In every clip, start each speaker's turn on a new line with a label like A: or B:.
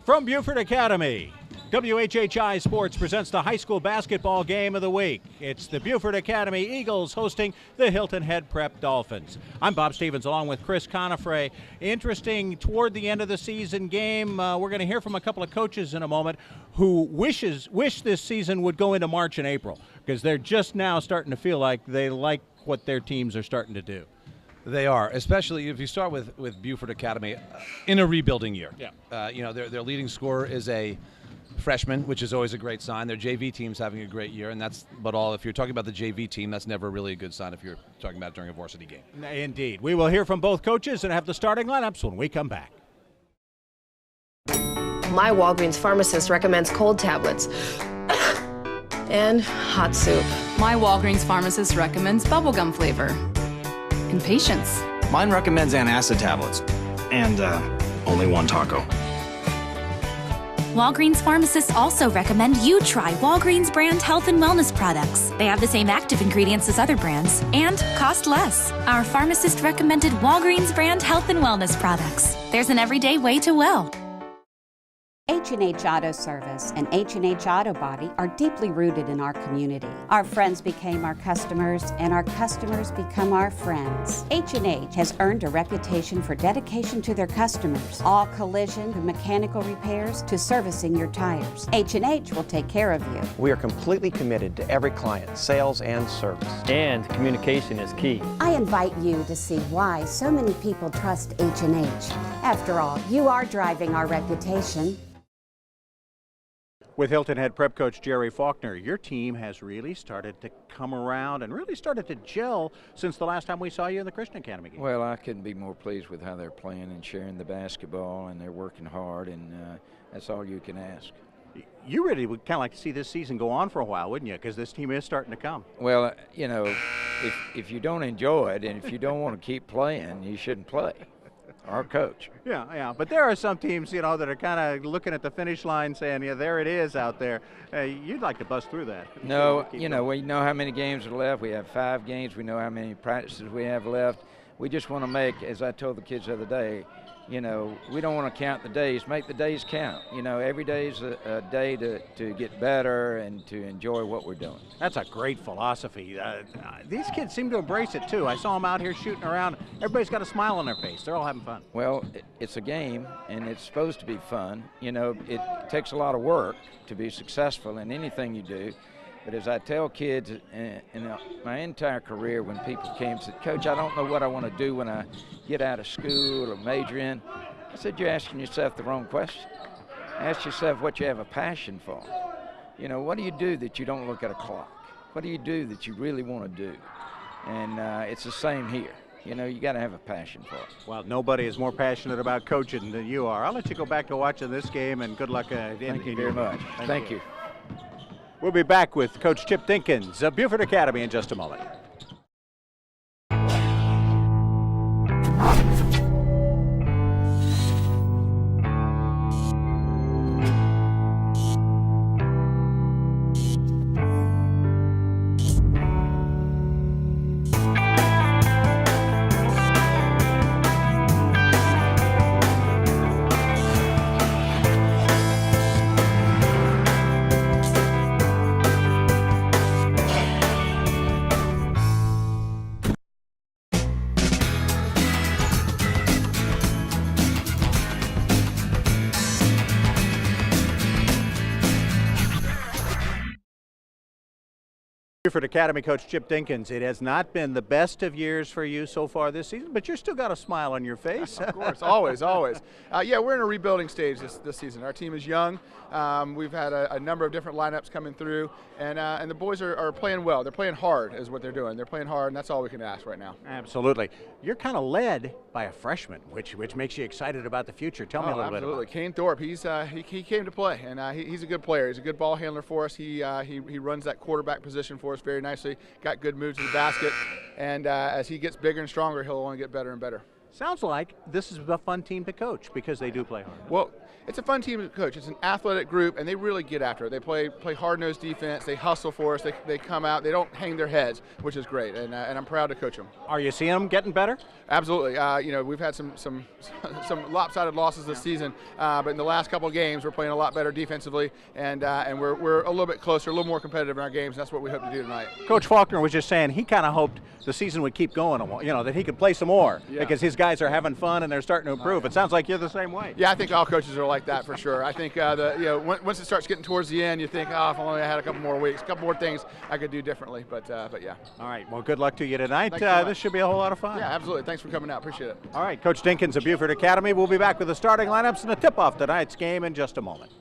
A: From Beaufort Academy, WHHI Sports presents the high school basketball game of the week. It's the Beaufort Academy Eagles hosting the Hilton Head Prep Dolphins. I'm Bob Stevens along with Chris Conifray. Interesting toward the end of the season game. We're going to hear from a couple of coaches in a moment who wish this season would go into March and April because they're just now starting to feel like they like what their teams are starting to do.
B: They are, especially if you start with Beaufort Academy in a rebuilding year.
A: Yeah.
B: Their leading scorer is a freshman, which is always a great sign. Their JV team's having a great year, and that's but all. If you're talking about the JV team, that's never really a good sign if you're talking about it during a varsity game.
A: Indeed. We will hear from both coaches and have the starting lineups when we come back.
C: My Walgreens pharmacist recommends cold tablets and hot soup.
D: My Walgreens pharmacist recommends bubblegum flavor. And patience.
E: Mine recommends antacid tablets and only one taco.
F: Walgreens pharmacists also recommend you try Walgreens brand health and wellness products. They have the same active ingredients as other brands and cost less. Our pharmacist recommended Walgreens brand health and wellness products. There's an everyday way to well.
G: H&H Auto Service and H&H Auto Body are deeply rooted in our community. Our friends became our customers, and our customers become our friends. H&H has earned a reputation for dedication to their customers. All collision to mechanical repairs to servicing your tires. H&H will take care of you.
H: We are completely committed to every client, sales and service.
I: And communication is key.
G: I invite you to see why so many people trust H&H. After all, you are driving our reputation.
A: With Hilton Head Prep Coach Jerry Faulkner, your team has really started to come around and really started to gel since the last time we saw you in the Christian Academy game.
J: Well, I couldn't be more pleased with how they're playing and sharing the basketball, and they're working hard, and that's all you can ask.
A: You really would kind of like to see this season go on for a while, wouldn't you? Because this team is starting to come.
J: Well, if you don't enjoy it and if you don't want to keep playing, you shouldn't play. Our coach.
A: Yeah. But there are some teams, that are kind of looking at the finish line saying, yeah, there it is out there. You'd like to bust through that.
J: No, we know how many games are left. We have 5 games. We know how many practices we have left. We just want to make, as I told the kids the other day, we don't want to count the days. Make the days count. Every day is a day to get better and to enjoy what we're doing.
A: That's a great philosophy. These kids seem to embrace it, too. I saw them out here shooting around. Everybody's got a smile on their face. They're all having fun.
J: Well, it's a game, and it's supposed to be fun. It takes a lot of work to be successful in anything you do. But as I tell kids in my entire career, when people came and said, Coach, I don't know what I want to do when I get out of school or major in, I said, you're asking yourself the wrong question. Ask yourself what you have a passion for. What do you do that you don't look at a clock? What do you do that you really want to do? And it's the same here. You got to have a passion for it.
A: Well, nobody is more passionate about coaching than you are. I'll let you go back to watching this game, and good luck.
J: Thank you very much. Thank you.
A: We'll be back with Coach Chip Dinkins of Beaufort Academy in just a moment. Beaufort Academy coach Chip Dinkins, it has not been the best of years for you so far this season, but you're still got a smile on your face.
K: Of course, always. Yeah, we're in a rebuilding stage this season. Our team is young. We've had a number of different lineups coming through, and the boys are playing well. They're playing hard is what they're doing. They're playing hard, and that's all we can ask right now.
A: Absolutely. You're kind of led by a freshman, which makes you excited about the future. Tell me a little bit about it.
K: Kane Thorpe, he came to play, and he's a good player. He's a good ball handler for us. He runs that quarterback position for us very nicely. Got good moves to the basket, and as he gets bigger and stronger, he'll only get better and better.
A: Sounds like this is a fun team to coach because they do play hard.
K: Well, it's a fun team to coach. It's an athletic group, and they really get after it. They play hard-nosed defense. They hustle for us. They come out. They don't hang their heads, which is great, and I'm proud to coach them.
A: Are you seeing them getting better?
K: Absolutely. You know, we've had some lopsided losses this season, but in the last couple of games, we're playing a lot better defensively, and we're a little bit closer, a little more competitive in our games. And that's what we hope to do tonight.
A: Coach Faulkner was just saying he kind of hoped the season would keep going, you know, that he could play some more because his guys are having fun and they're starting to improve. It sounds like you're the same way.
K: Yeah, I think all coaches are like that for sure. I think once it starts getting towards the end, you think, oh, if only I had a couple more weeks, a couple more things I could do differently. But yeah.
A: All right. Well, good luck to you tonight.
K: So
A: this should be a whole lot of fun.
K: Yeah, absolutely. Thanks for coming out. Appreciate it.
A: All right, Coach Dinkins of Beaufort Academy. We'll be back with the starting lineups and the tip-off tonight's game in just a moment.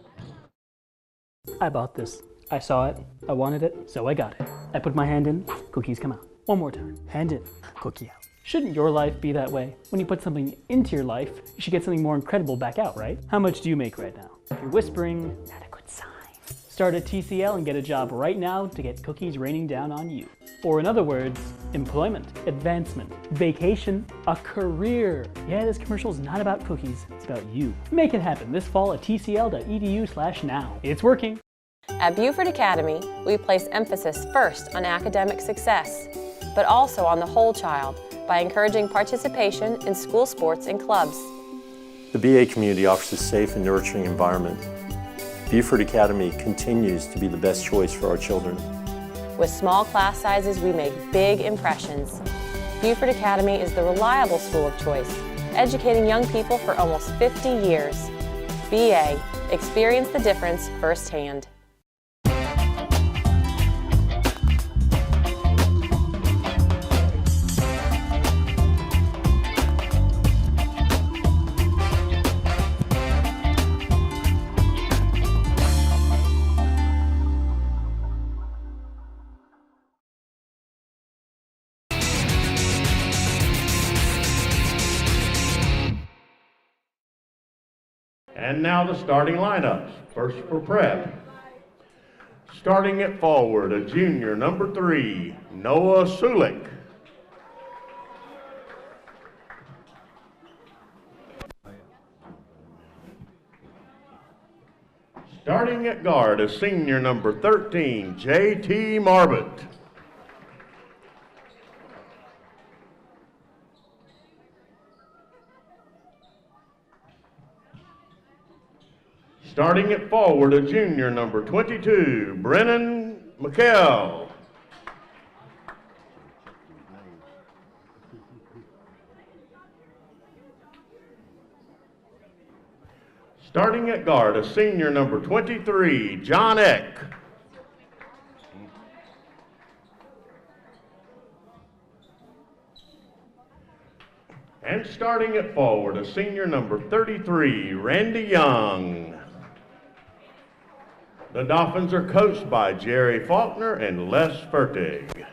L: I bought this. I saw it. I wanted it, so I got it. I put my hand in, cookies come out. One more time. Hand in, cookie out. Shouldn't your life be that way? When you put something into your life, you should get something more incredible back out, right? How much do you make right now? If you're whispering, not a good sign. Start at TCL and get a job right now to get cookies raining down on you. Or in other words, employment, advancement, vacation, a career. Yeah, this commercial is not about cookies, it's about you. Make it happen this fall at tcl.edu/now. It's working.
C: At Beaufort Academy, we place emphasis first on academic success, but also on the whole child by encouraging participation in school sports and clubs.
M: The BA community offers a safe and nurturing environment. Beaufort Academy continues to be the best choice for our children.
C: With small class sizes, we make big impressions. Beaufort Academy is the reliable school of choice, educating young people for almost 50 years. BA, experience the difference firsthand.
N: And now the starting lineups. First for prep. Starting at forward, a junior, number 3, Noah Sulik. Starting at guard, a senior, number 13, J.T. Marbut. Starting at forward, a junior, number 22, Brennan McKell. Starting at guard, a senior, number 23, John Eck. And starting at forward, a senior, number 33, Randy Young. The Dolphins are coached by Jerry Faulkner and Les Fertig.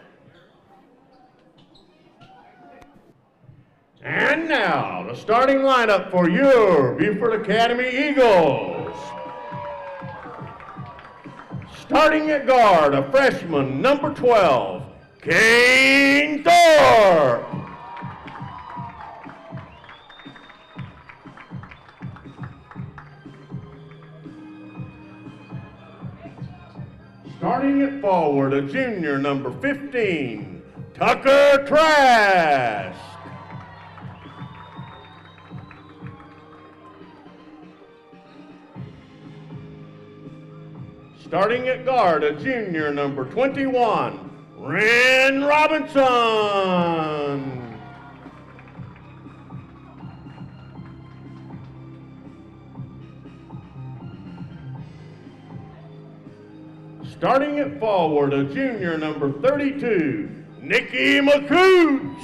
N: And now, the starting lineup for your Beaufort Academy Eagles. Starting at guard, a freshman, number 12, Kane Thorpe. Starting at forward, a junior, number 15, Tucker Trask. Starting at guard, a junior, number 21, Ren Robinson. Starting at forward, a junior, number 32, Nikki McCooch.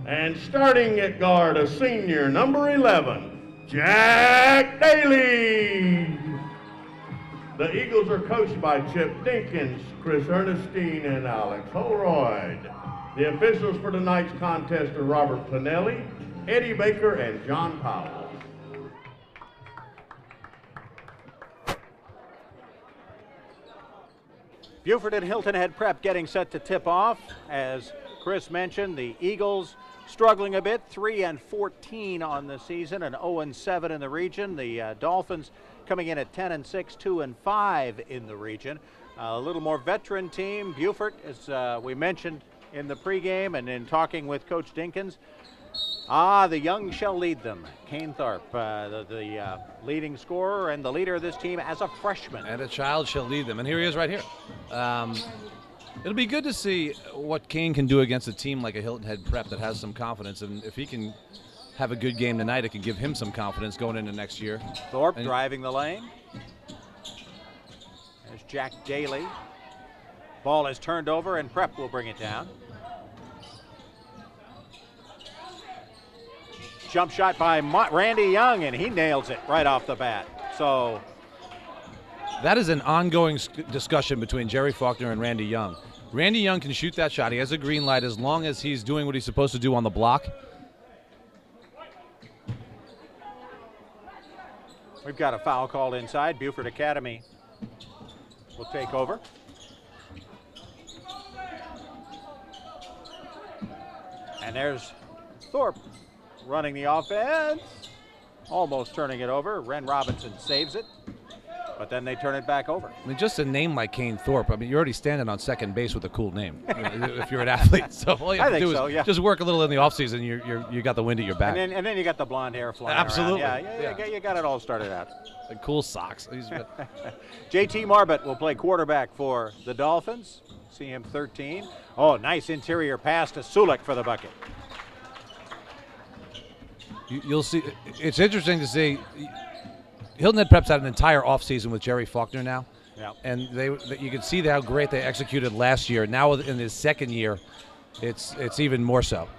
N: And starting at guard, a senior, number 11, Jack Daly. The Eagles are coached by Chip Dinkins, Chris Ernestine, and Alex Holroyd. The officials for tonight's contest are Robert Pinelli, Eddie Baker, and John Powell.
A: Beaufort and Hilton Head Prep getting set to tip off. As Chris mentioned, the Eagles struggling a bit, 3-14 on the season and 0-7 in the region. The Dolphins coming in at 10-6, 2-5 in the region. A little more veteran team. Beaufort, as we mentioned in the pregame and in talking with Coach Dinkins, the young shall lead them. Kane Thorpe, the leading scorer and the leader of this team as a freshman.
B: And a child shall lead them. And here he is right here. It'll be good to see what Kane can do against a team like a Hilton Head Prep that has some confidence. And if he can have a good game tonight, it can give him some confidence going into next year.
A: Thorpe driving the lane. There's Jack Daly. Ball is turned over and Prep will bring it down. Jump shot by Randy Young, and he nails it right off the bat. So
B: that is an ongoing discussion between Jerry Faulkner and Randy Young. Randy Young can shoot that shot. He has a green light as long as he's doing what he's supposed to do on the block.
A: We've got a foul called inside. Beaufort Academy will take over. And there's Thorpe running the offense, almost turning it over. Ren Robinson saves it, but then they turn it back over.
B: I mean, just a name like Kane Thorpe, I mean, you're already standing on second base with a cool name if you're an athlete. So all you have to do is just work a little in the offseason, you got the wind at your back.
A: And then you got the blonde hair flying
B: Absolutely.
A: around. Yeah, you got it all started out.
B: And cool socks.
A: JT Marbut will play quarterback for the Dolphins. See him 13. Oh, nice interior pass to Sulik for the bucket.
B: You'll see. It's interesting to see. Hilton Head Prep's had an entire offseason with Jerry Faulkner now.
A: Yeah.
B: And you can see how great they executed last year. Now in his second year, it's even more so.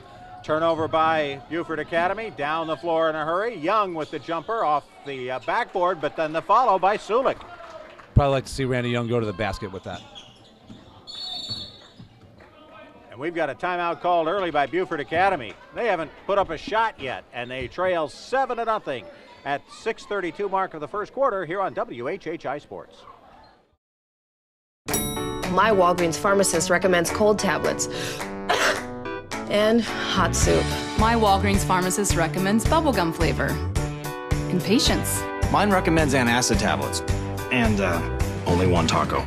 A: Turnover by Beaufort Academy. Down the floor in a hurry. Young with the jumper off the backboard, but then the follow by Sulik.
B: Probably like to see Randy Young go to the basket with that.
A: And we've got a timeout called early by Beaufort Academy. They haven't put up a shot yet, and they trail 7-0 at 6:32 mark of the first quarter here on WHHI Sports.
O: My Walgreens pharmacist recommends cold tablets and hot soup.
D: My Walgreens pharmacist recommends bubblegum flavor and patience.
E: Mine recommends antacid tablets and only one taco.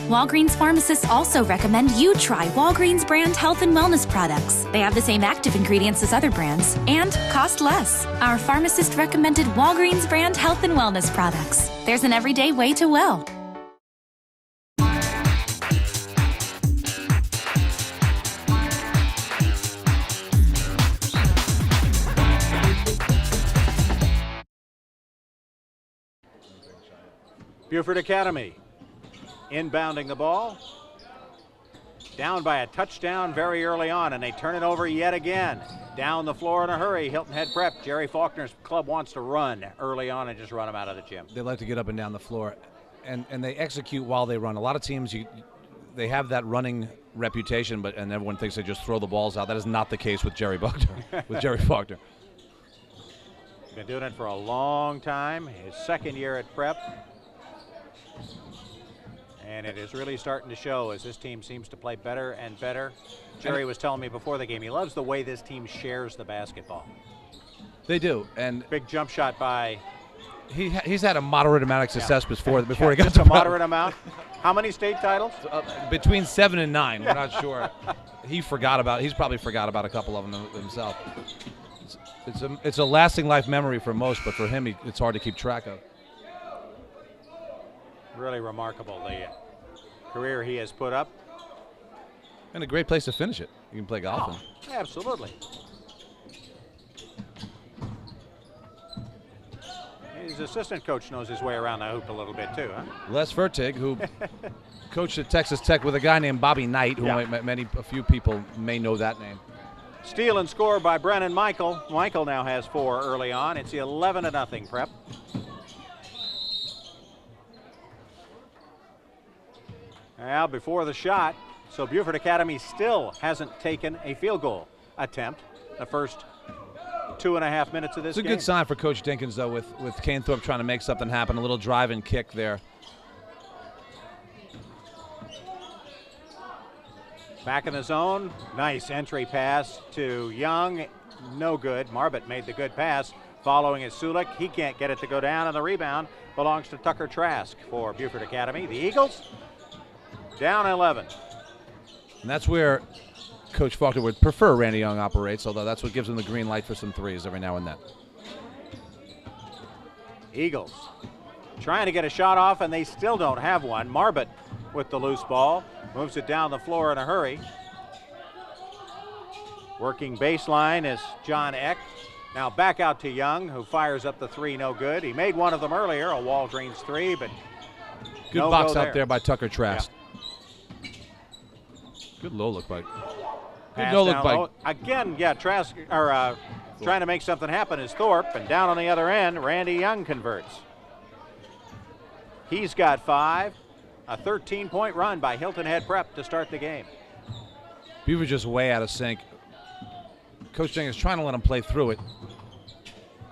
F: Walgreens pharmacists also recommend you try Walgreens brand health and wellness products. They have the same active ingredients as other brands and cost less. Our pharmacist recommended Walgreens brand health and wellness products. There's an everyday way to well.
A: Beaufort Academy inbounding the ball. Down by a touchdown very early on, and they turn it over yet again. Down the floor in a hurry, Hilton Head Prep. Jerry Faulkner's club wants to run early on and just run them out of the gym.
B: They like to get up and down the floor, and they execute while they run. A lot of teams, they have that running reputation, and everyone thinks they just throw the balls out. That is not the case with Jerry Faulkner.
A: Been doing it for a long time. His second year at Prep. And it is really starting to show as this team seems to play better and better. Jerry was telling me before the game he loves the way this team shares the basketball.
B: They do. And
A: big jump shot by...
B: He's had a moderate amount of success before he got
A: to a moderate amount. How many state titles?
B: Between 7 and 9. We're not sure. He's probably forgot about a couple of them himself. It's a lasting life memory for most, but for him, it's hard to keep track of.
A: Really remarkable, the career he has put up.
B: And a great place to finish it. You can play golf.
A: Oh, absolutely. His assistant coach knows his way around the hoop a little bit too, huh?
B: Les Vertig, who coached at Texas Tech with a guy named Bobby Knight, who a few people may know that name.
A: Steal and score by Brennan Michael. Michael now has 4 early on. It's the 11-0 Prep. Now before the shot, so Beaufort Academy still hasn't taken a field goal attempt the first 2.5 minutes of this game.
B: It's a good sign for Coach Dinkins, though, with Kane Thorpe trying to make something happen, a little drive and kick there.
A: Back in the zone, nice entry pass to Young, no good. Marbut made the good pass, following is Sulik. He can't get it to go down, and the rebound belongs to Tucker Trask for Beaufort Academy. The Eagles down 11.
B: And that's where Coach Faulkner would prefer Randy Young operates, although that's what gives him the green light for some threes every now and then.
A: Eagles trying to get a shot off, and they still don't have one. Marbut with the loose ball, moves it down the floor in a hurry. Working baseline is John Eck. Now back out to Young, who fires up the three, no good. He made one of them earlier, a Walgreens three, but
B: good
A: no
B: box
A: go
B: out there by Tucker Trask.
A: Yeah.
B: Good low look by.
A: Good no look by. Low. Again, yeah, Trask trying to make something happen is Thorpe, and down on the other end, Randy Young converts. He's got 5. A 13-point run by Hilton Head Prep to start the game.
B: Beaufort just way out of sync. Coach Jenkins is trying to let him play through it,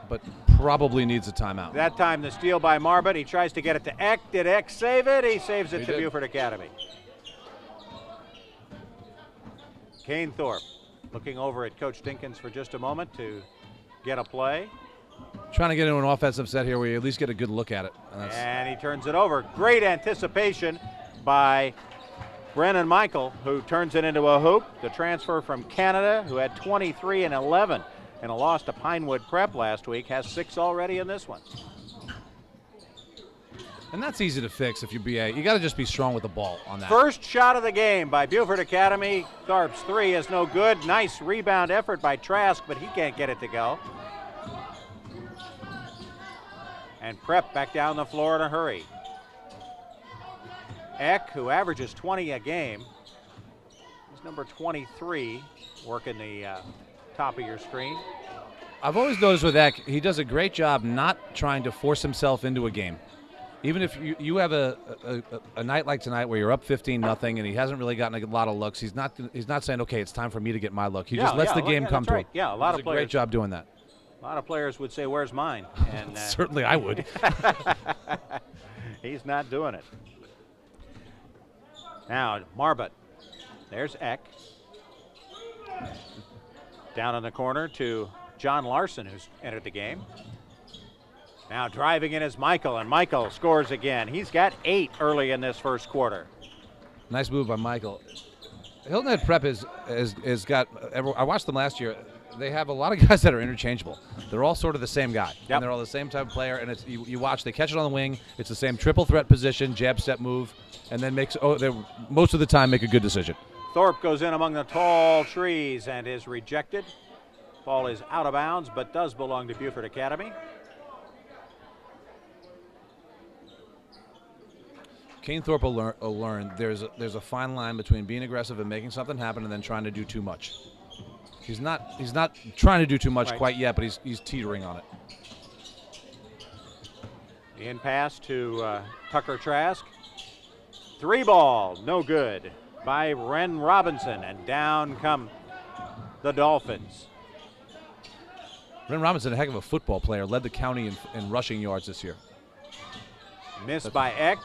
B: but probably needs a timeout.
A: That time the steal by Marbut. He tries to get it to Eck. Did Eck save it? He saves it to Beaufort Academy. Kane Thorpe looking over at Coach Dinkins for just a moment to get a play.
B: Trying to get into an offensive set here where you at least get a good look at it.
A: And he turns it over. Great anticipation by Brennan Michael, who turns it into a hoop. The transfer from Canada, who had 23 and 11 in a loss to Pinewood Prep last week, has 6 already in this one.
B: And that's easy to fix if you're BA. You got to just be strong with the ball on that.
A: First shot of the game by Beaufort Academy. Thorpe's three is no good. Nice rebound effort by Trask, but he can't get it to go. And Prep back down the floor in a hurry. Eck, who averages 20 a game, is number 23, working the top of your screen.
B: I've always noticed with Eck, he does a great job not trying to force himself into a game. Even if you have a night like tonight where you're up 15-0 and he hasn't really gotten a lot of looks, he's not saying, okay, it's time for me to get my look. He just lets the game come to him.
A: Yeah, a lot of
B: players. Great job doing that.
A: A lot of players would say, where's mine? And
B: certainly I would.
A: He's not doing it. Now, Marbut. There's Eck. Down in the corner to John Larson, who's entered the game. Now driving in is Michael, and Michael scores again. He's got 8 early in this first quarter.
B: Nice move by Michael. Hilton Head Prep has got, I watched them last year. They have a lot of guys that are interchangeable. They're all sort of the same guy.
A: Yep.
B: And they're all the same type of player. And it's you watch, they catch it on the wing. It's the same triple threat position, jab, step, move, and then they most of the time make a good decision.
A: Thorpe goes in among the tall trees and is rejected. Ball is out of bounds, but does belong to Beaufort Academy.
B: Kane Thorpe will learn there's a fine line between being aggressive and making something happen and then trying to do too much. He's not trying to do too much quite yet, but he's teetering on it.
A: The in pass to Tucker Trask. 3 ball, no good by Ren Robinson, and down come the Dolphins.
B: Ren Robinson, a heck of a football player, led the county in rushing yards this year.
A: Missed by Eck.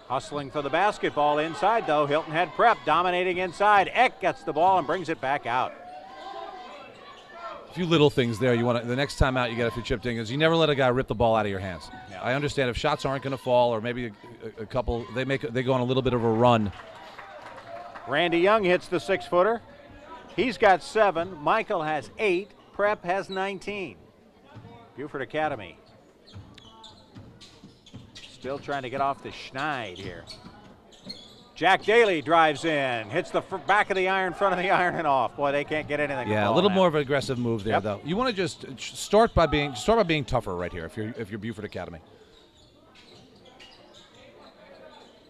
A: Hustling for the basketball inside, though. Hilton Head Prep dominating inside. Eck gets the ball and brings it back out.
B: A few little things there. You want to, the next time out you get a few chip dingers. You never let a guy rip the ball out of your hands. Yeah. I understand if shots aren't going to fall, or maybe a couple, they go on a little bit of a run.
A: Randy Young hits the 6-footer. He's got 7. Michael has 8. Prep has 19. Beaufort Academy still trying to get off the schneid here. Jack Daly drives in, hits the back of the iron, front of the iron, and off. Boy, they can't get anything.
B: Yeah, a little more of an aggressive move there, though. You want to just start by being tougher right here if you're Beaufort Academy.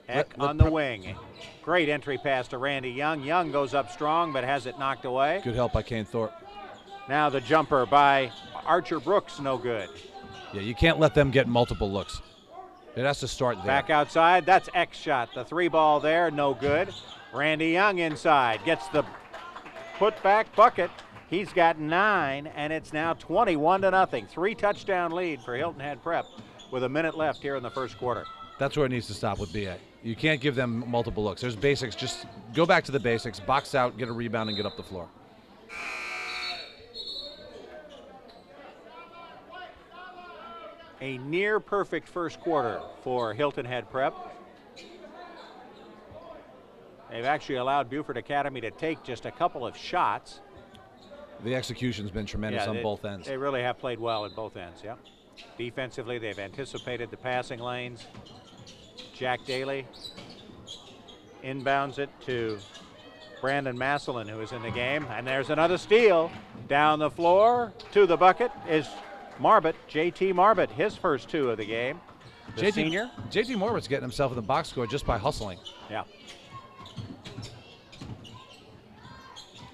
A: Eck on the wing. Great entry pass to Randy Young. Young goes up strong, but has it knocked away.
B: Good help by Kane Thorpe.
A: Now the jumper by Archer Brooks, no good.
B: Yeah, you can't let them get multiple looks. It has to start there.
A: Back outside, that's Eck's shot. The 3 ball there, no good. Randy Young inside, gets the put-back bucket. He's got 9, and it's now 21-0. 3 touchdown lead for Hilton Head Prep with a minute left here in the first quarter.
B: That's where it needs to stop with BA. You can't give them multiple looks. There's basics. Just go back to the basics, box out, get a rebound, and get up the floor.
A: A near perfect first quarter for Hilton Head Prep. They've actually allowed Beaufort Academy to take just a couple of shots.
B: The execution's been tremendous on both ends.
A: They really have played well at both ends, yeah. Defensively, they've anticipated the passing lanes. Jack Daly inbounds it to Brandon Massillon, who is in the game. And there's another steal. Down the floor to the bucket is Marbut, JT Marbut, his first 2 of the game. The senior.
B: JT Marbut's getting himself in the box score just by hustling.
A: Yeah.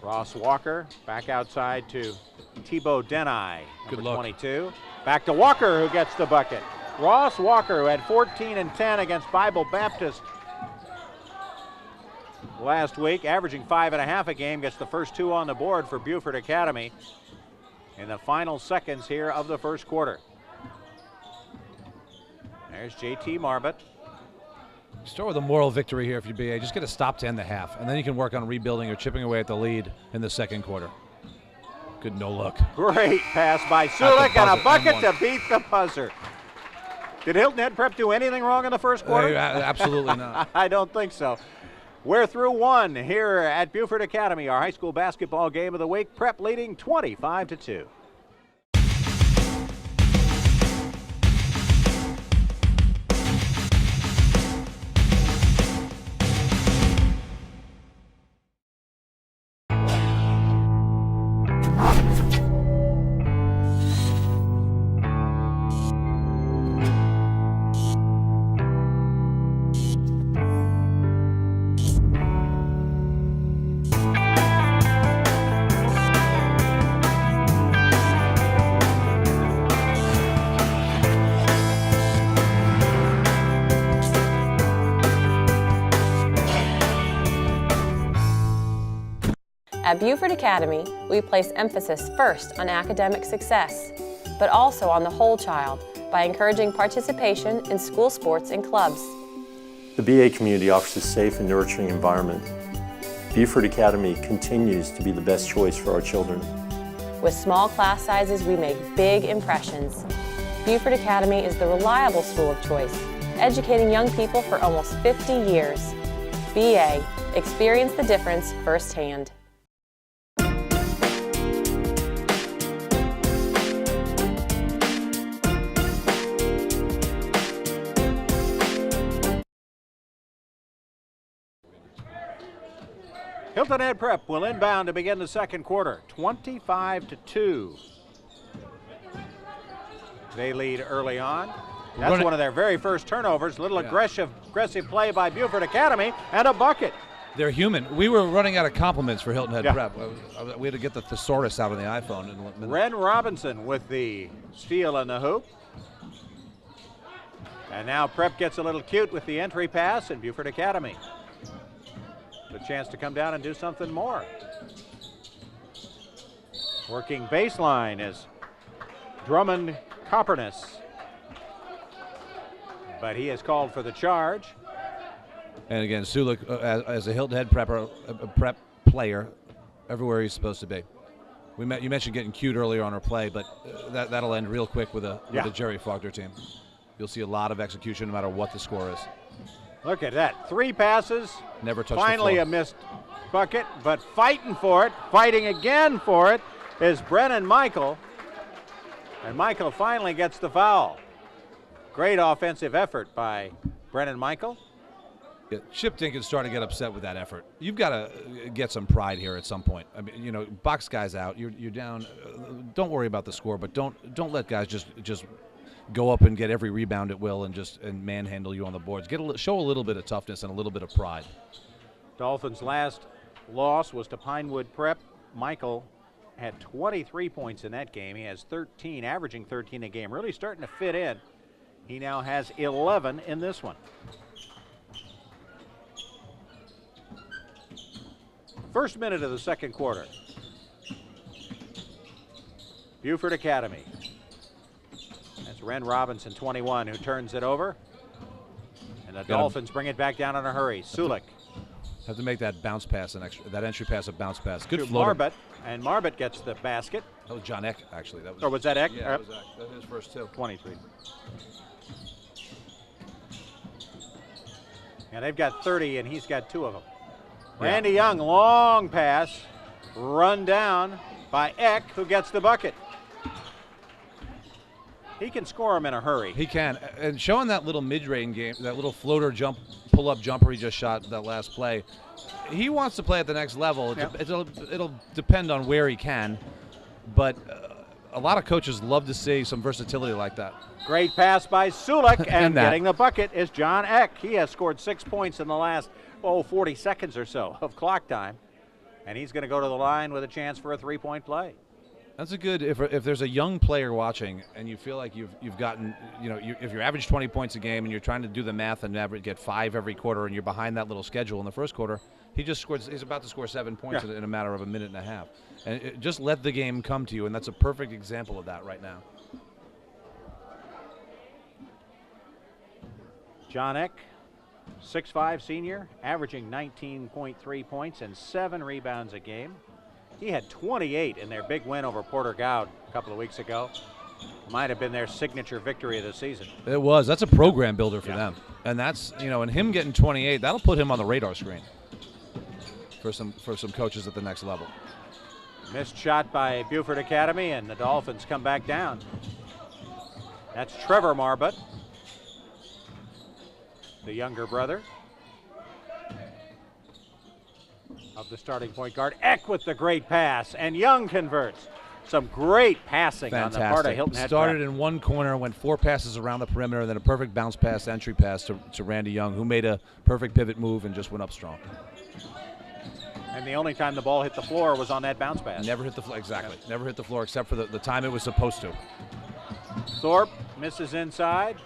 A: Ross Walker back outside to Tebow Denai,
B: Good
A: number
B: look.
A: 22. Back to Walker, who gets the bucket. Ross Walker, who had 14 and 10 against Bible Baptist last week, averaging 5.5 a game, gets the first 2 on the board for Beaufort Academy in the final seconds here of the first quarter. There's JT Marbut.
B: Start with a moral victory here if you BA. Just get a stop to end the half, and then you can work on rebuilding or chipping away at the lead in the second quarter. Good no look.
A: Great pass by Sulik and a bucket to beat the buzzer. Did Hilton Head Prep do anything wrong in the first quarter?
B: Absolutely not.
A: I don't think so. We're through 1 here at Beaufort Academy, our high school basketball game of the week. Prep leading 25-2.
C: At Beaufort Academy, we place emphasis first on academic success, but also on the whole child by encouraging participation in school sports and clubs.
M: The BA community offers a safe and nurturing environment. Beaufort Academy continues to be the best choice for our children.
C: With small class sizes, we make big impressions. Beaufort Academy is the reliable school of choice, educating young people for almost 50 years. BA, experience the difference firsthand.
A: Hilton Head Prep will inbound to begin the second quarter, 25-2. They lead early on. That's one of their very first turnovers. Little aggressive play by Beaufort Academy and a bucket.
B: They're human. We were running out of compliments for Hilton Head Prep. We had to get the thesaurus out on the iPhone.
A: Ren Robinson with the steal and the hoop. And now Prep gets a little cute with the entry pass in Beaufort Academy. A chance to come down and do something more. Working baseline is Drummond Copperness. But he is called for the charge.
B: And again, Sulik, as a Hilton Head prep player, everywhere he's supposed to be. You mentioned getting cute earlier on our play, but that'll end real quick with a Jerry Faulkner team. You'll see a lot of execution no matter what the score is.
A: Look at that. 3 passes.
B: Never touched
A: Finally
B: the floor.
A: a missed bucket, but fighting for it, fighting again for it, is Brennan Michael. And Michael finally gets the foul. Great offensive effort by Brennan Michael.
B: Yeah, Chip Dinkin's starting to get upset with that effort. You've got to get some pride here at some point. I mean, box guys out. You're down. Don't worry about the score, but don't let guys just go up and get every rebound at will and manhandle you on the boards. Show a little bit of toughness and a little bit of pride.
A: Dolphins' last loss was to Pinewood Prep. Michael had 23 points in that game. He has 13, averaging 13 a game. Really starting to fit in. He now has 11 in this one. First minute of the second quarter. Beaufort Academy. That's Ren Robinson, 21, who turns it over. And the Dolphins bring it back down in a hurry. Sulik.
B: Have to make that bounce pass, that entry pass, a bounce pass. Good
A: to
B: floater.
A: Marbut, and Marbut gets the basket.
B: That was John Eck, actually. That was,
A: or was that Eck?
B: Yeah, that was Eck. That was his first two.
A: 23. And they've got 30, and he's got 2 of them. Yeah. Randy Young, long pass, run down by Eck, who gets the bucket. He can score him in a hurry.
B: He can. And showing that little mid-range game, that little floater jump, pull-up jumper he just shot that last play, he wants to play at the next level.
A: Yep.
B: It'll depend on where he can, but a lot of coaches love to see some versatility like that.
A: Great pass by Sulik, and getting the bucket is John Eck. He has scored 6 points in the last, 40 seconds or so of clock time, and he's going to go to the line with a chance for a 3-point play.
B: That's a good, if there's a young player watching and you feel like you've gotten, if you average 20 points a game and you're trying to do the math and get 5 every quarter and you're behind that little schedule in the first quarter, he's about to score 7 points in a matter of a minute and a half. And just let the game come to you, and that's a perfect example of that right now.
A: John Eck, 6'5" senior, averaging 19.3 points and 7 rebounds a game. He had 28 in their big win over Porter Goud a couple of weeks ago. Might have been their signature victory of the season.
B: It was. That's a program builder for them. And that's, and him getting 28, that'll put him on the radar screen for some coaches at the next level.
A: Missed shot by Beaufort Academy, and the Dolphins come back down. That's Trevor Marbut, the younger brother of the starting point guard. Eck with the great pass, and Young converts. Some great passing on the part of Hilton Head.
B: Started in one corner, went 4 passes around the perimeter, and then a perfect bounce pass, entry pass to Randy Young, who made a perfect pivot move and just went up strong.
A: And the only time the ball hit the floor was on that bounce pass.
B: Never hit the floor, exactly. Never hit the floor except for the time it was supposed to.
A: Thorpe misses inside.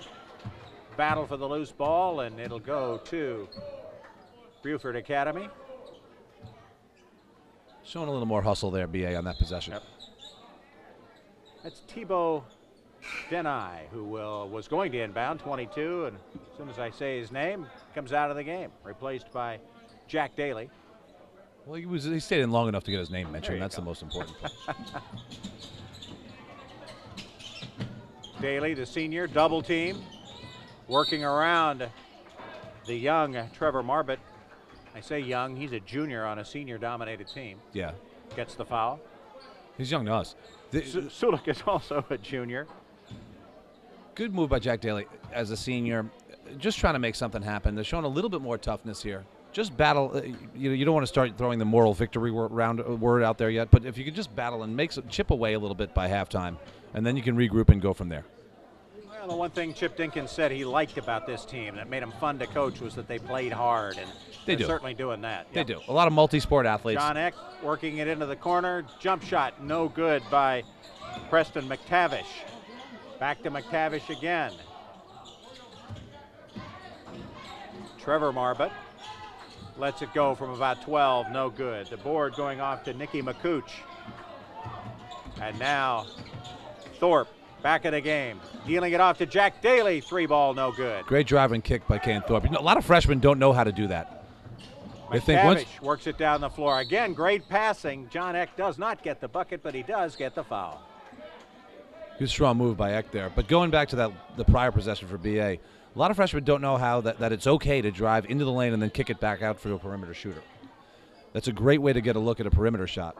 A: Battle for the loose ball, and it'll go to Beaufort Academy.
B: Showing a little more hustle there, BA, on that possession.
A: Yep. That's Thibaut Denai, who was going to inbound, 22, and as soon as I say his name, comes out of the game, replaced by Jack Daly.
B: Well, he stayed in long enough to get his name mentioned. That's the most important part.
A: Daly, the senior, double team, working around the young Trevor Marbut. I say young, he's a junior on a senior-dominated team.
B: Yeah.
A: Gets the foul.
B: He's young to us.
A: Sulik is also a junior.
B: Good move by Jack Daly as a senior. Just trying to make something happen. They're showing a little bit more toughness here. Just battle. You don't want to start throwing the moral victory word out there yet, but if you can just battle and chip away a little bit by halftime, and then you can regroup and go from there.
A: Well, the one thing Chip Dinkins said he liked about this team that made him fun to coach was that they played hard, and they're certainly doing that.
B: They do. A lot of multi-sport athletes.
A: John Eck working it into the corner. Jump shot, no good by Preston McTavish. Back to McTavish again. Trevor Marbut lets it go from about 12, no good. The board going off to Nicky McCooch. And now Thorpe back in the game, dealing it off to Jack Daly. 3-ball, no good.
B: Great drive and kick by Kane Thorpe. A lot of freshmen don't know how to do that.
A: McTavish works it down the floor. Again, great passing. John Eck does not get the bucket, but he does get the foul.
B: Good strong move by Eck there. But going back to the prior possession for BA, a lot of freshmen don't know how that it's okay to drive into the lane and then kick it back out for a perimeter shooter. That's a great way to get a look at a perimeter shot.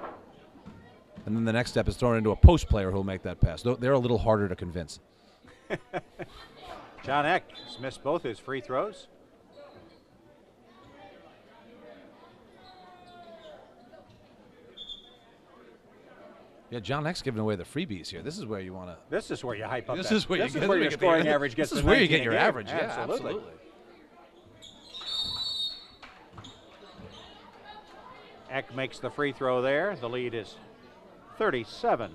B: And then the next step is throwing into a post player who will make that pass. They're a little harder to convince.
A: John Eck has missed both his free throws.
B: Yeah, John Eck's giving away the freebies here. This is where you want to.
A: This is where you hype up.
B: This is where
A: your scoring average gets.
B: This is where you get your
A: game.
B: average.
A: Yeah, absolutely. Eck makes the free throw there. The lead is 37-4.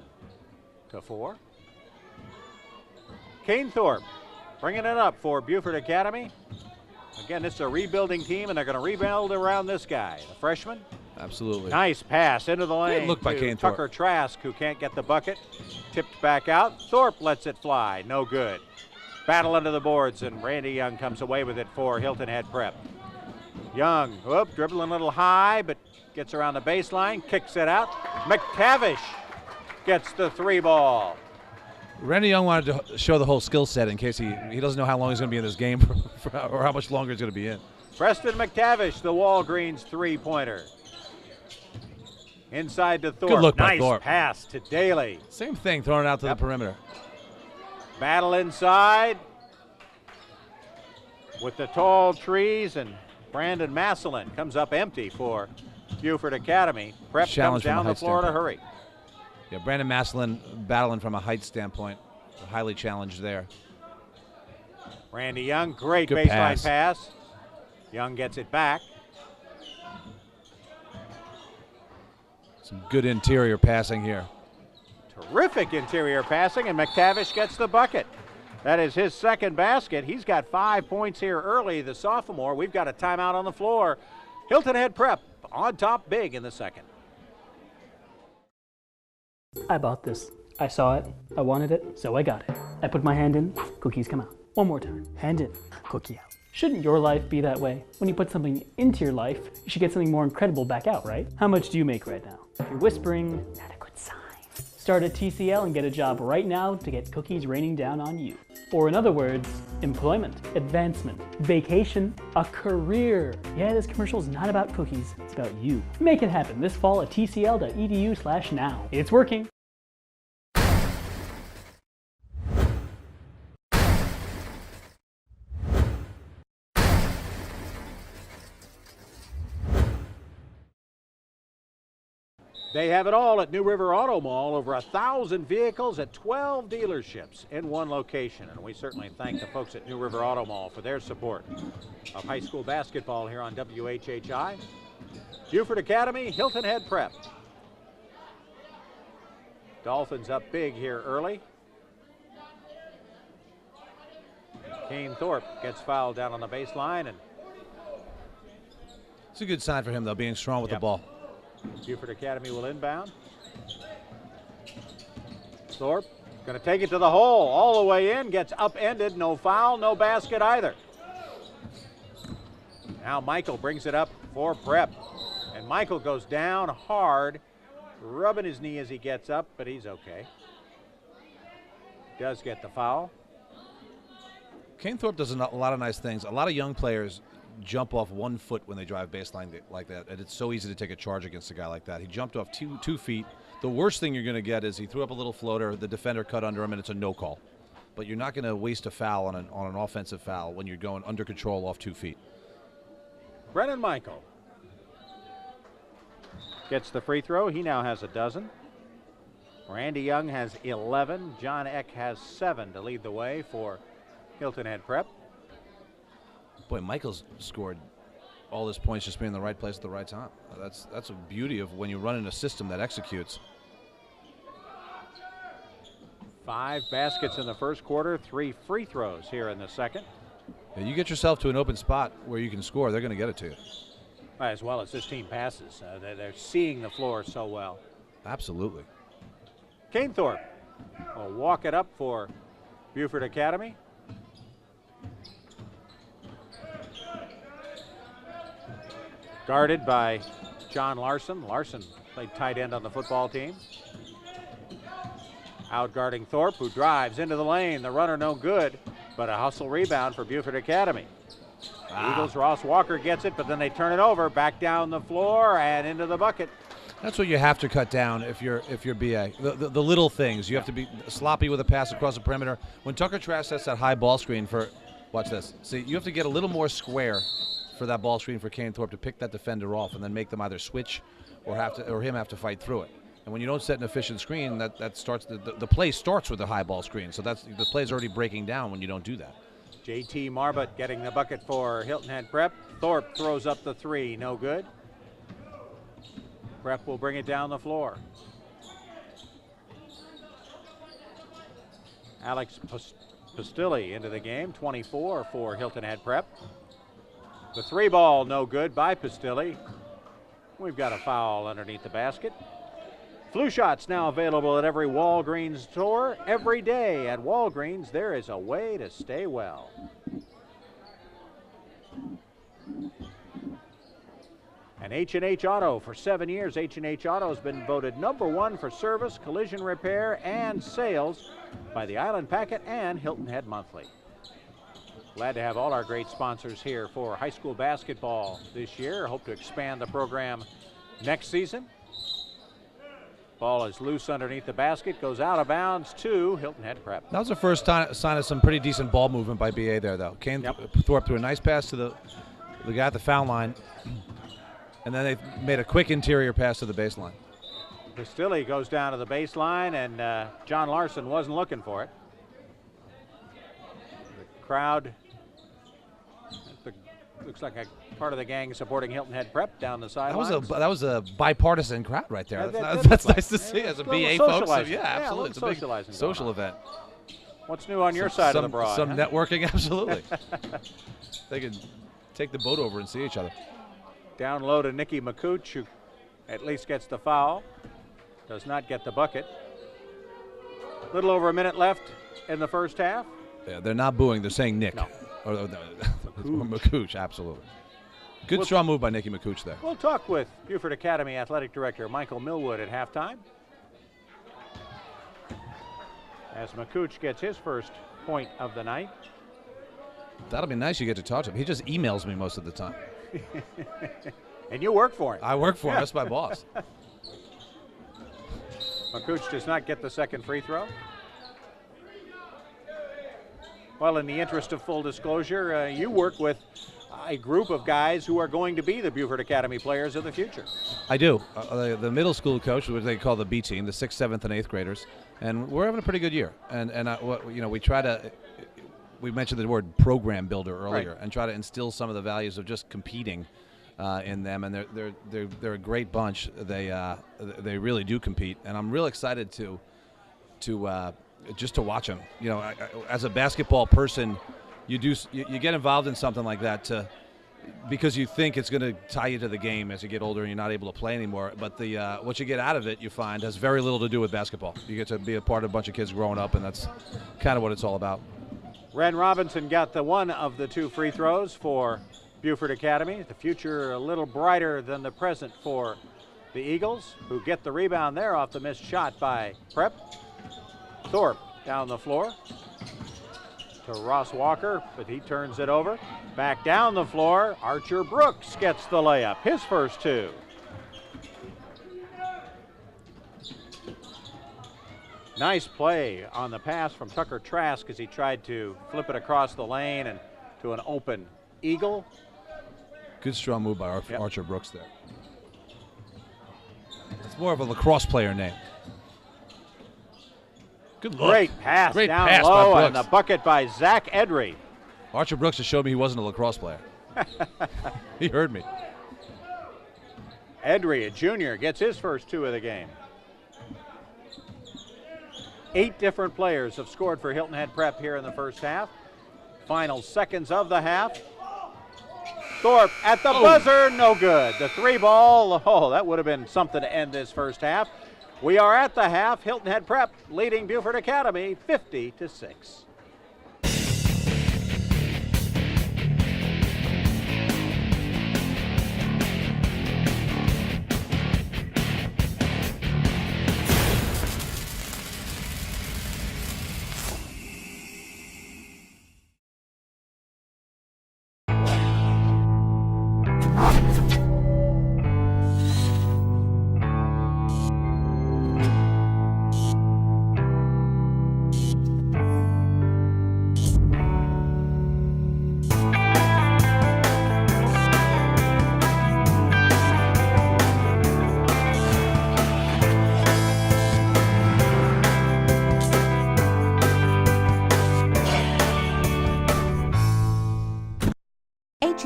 A: Kane Thorpe bringing it up for Beaufort Academy. Again, this is a rebuilding team, and they're going to rebuild around this guy, the freshman.
B: Absolutely.
A: Nice pass into the lane.
B: Good look by Kane Thorpe.
A: Tucker Trask, who can't get the bucket. Tipped back out. Thorpe lets it fly. No good. Battle under the boards, and Randy Young comes away with it for Hilton Head Prep. Young, dribbling a little high, but gets around the baseline, kicks it out. McTavish gets the 3 ball.
B: Randy Young wanted to show the whole skill set in case he doesn't know how long he's going to be in this game or how much longer he's going to be in.
A: Preston McTavish, the Walgreens 3-pointer. Inside to Thorpe.
B: Good look by
A: nice
B: Thorpe.
A: Pass to Daly.
B: Same thing, throwing it out to the perimeter.
A: Battle inside with the tall trees, and Brandon Massillin comes up empty for Beaufort Academy. Prep comes down the floor to hurry.
B: Yeah, Brandon Massillin battling from a height standpoint. Highly challenged there.
A: Randy Young, great
B: Good
A: baseline pass. Young gets it back.
B: Some good interior passing here.
A: Terrific interior passing, and McTavish gets the bucket. That is his second basket. He's got 5 points here early, the sophomore. We've got a timeout on the floor. Hilton Head Prep on top big in the second.
L: I bought this. I saw it. I wanted it, so I got it. I put my hand in, cookies come out. One more time. Hand in, cookie out. Shouldn't your life be that way? When you put something into your life, you should get something more incredible back out, right? How much do you make right now? If you're whispering, not a good sign. Start at TCL and get a job right now to get cookies raining down on you. Or in other words, employment, advancement, vacation, a career. Yeah, this commercial is not about cookies, it's about you. Make it happen this fall at tcl.edu/now. It's working.
A: They have it all at New River Auto Mall. Over 1,000 vehicles at 12 dealerships in one location. And we certainly thank the folks at New River Auto Mall for their support of high school basketball here on WHHI. Beaufort Academy, Hilton Head Prep. Dolphins up big here early. Kane Thorpe gets fouled down on the baseline. And
B: it's a good sign for him, though, being strong with the ball.
A: Beaufort Academy will inbound. Thorpe going to take it to the hole, all the way in, gets upended, no foul, no basket either. Now Michael brings it up for Prep, and Michael goes down hard, rubbing his knee as he gets up, but he's okay. Does get the foul.
B: Kane Thorpe does a lot of nice things. A lot of young players jump off 1 foot when they drive baseline like that, and it's so easy to take a charge against a guy like that. He jumped off two feet. The worst thing you're going to get is he threw up a little floater, the defender cut under him, and it's a no call. But you're not going to waste a foul on an offensive foul when you're going under control off 2 feet.
A: Brennan Michael gets the free throw. He now has a dozen. Randy Young has 11. John Eck has 7 to lead the way for Hilton Head Prep.
B: Boy, Michael's scored all his points just being in the right place at the right time. That's a beauty of when you run in a system that executes.
A: 5 baskets in the first quarter, 3 free throws here in the second.
B: Yeah, you get yourself to an open spot where you can score, they're going to get it to you.
A: As well as this team passes. They're seeing the floor so well.
B: Absolutely.
A: Kane Thorpe will walk it up for Beaufort Academy. Guarded by John Larson. Larson played tight end on the football team. Out guarding Thorpe, who drives into the lane. The runner no good, but a hustle rebound for Beaufort Academy. Eagles, Ross Walker gets it, but then they turn it over, back down the floor and into the bucket.
B: That's what you have to cut down if you're BA. The little things. You have to be sloppy with a pass across the perimeter. When Tucker Trask sets that high ball screen for, watch this. See, you have to get a little more square for that ball screen for Kane Thorpe to pick that defender off and then make them either switch or him have to fight through it. And when you don't set an efficient screen, that starts the play starts with a high ball screen. So the play's already breaking down when you don't do that.
A: JT Marbut getting the bucket for Hilton Head Prep. Thorpe throws up the 3, no good. Prep will bring it down the floor. Alex Pastilli into the game, 24 for Hilton Head Prep. The 3 ball no good by Pastilli. We've got a foul underneath the basket. Flu shots now available at every Walgreens store. Every day at Walgreens, there is a way to stay well. And H&H Auto, for 7 years, H&H Auto has been voted #1 for service, collision repair, and sales by the Island Packet and Hilton Head Monthly. Glad to have all our great sponsors here for high school basketball this year. Hope to expand the program next season. Ball is loose underneath the basket, goes out of bounds to Hilton Head Prep.
B: That was the first sign of some pretty decent ball movement by BA there, though. Kane Thorpe threw a nice pass to the guy at the foul line, and then they made a quick interior pass to the baseline.
A: Bastilli goes down to the baseline, and John Larson wasn't looking for it. The crowd looks like a part of the gang supporting Hilton Head Prep down the sidelines.
B: That was a bipartisan crowd right there. That's nice to see as a BA folks. So yeah, absolutely. It's a big social event.
A: What's new on your side of the broad?
B: Some networking, absolutely. They can take the boat over and see each other.
A: Down low to Nicky McCooch, who at least gets the foul. Does not get the bucket. Little over a minute left in the first half.
B: Yeah, they're not booing. They're saying Nick.
A: No.
B: Or McCooch, absolutely. Good strong move by Nicky McCooch there.
A: We'll talk with Beaufort Academy Athletic Director Michael Millwood at halftime, as McCooch gets his first point of the night.
B: That'll be nice. You get to talk to him. He just emails me most of the time.
A: And you work for him.
B: I work for him. That's my boss.
A: McCooch does not get the second free throw. Well, in the interest of full disclosure, you work with a group of guys who are going to be the Beaufort Academy players of the future.
B: I do. The middle school coach, which they call the B team, the 6th, 7th, and 8th graders, and we're having a pretty good year. And we try to. We mentioned the word program builder earlier,
A: right,
B: and try to instill some of the values of just competing in them. And they're a great bunch. They really do compete, and I'm real excited to just to watch them. You know, as a basketball person, you get involved in something like that because you think it's going to tie you to the game as you get older and you're not able to play anymore. But what you get out of it, you find, has very little to do with basketball. You get to be a part of a bunch of kids growing up, and that's kind of what it's all about.
A: Ren Robinson got the one of the two free throws for Beaufort Academy. The future a little brighter than the present for the Eagles, who get the rebound there off the missed shot by Prep. Thorpe down the floor to Ross Walker, but he turns it over. Back down the floor, Archer Brooks gets the layup, his first two. Nice play on the pass from Tucker Trask as he tried to flip it across the lane and to an open Eagle.
B: Good strong move by Archer Brooks there. It's more of a lacrosse player name. Good look.
A: Great pass down low, and the bucket by Zach Edry.
B: Archer Brooks just showed me he wasn't a lacrosse player. He heard me.
A: Edry, a junior, gets his first two of the game. 8 different players have scored for Hilton Head Prep here in the first half. Final seconds of the half. Thorpe at the buzzer, no good. The 3-ball, that would have been something to end this first half. We are at the half. Hilton Head Prep leading Beaufort Academy 50-6.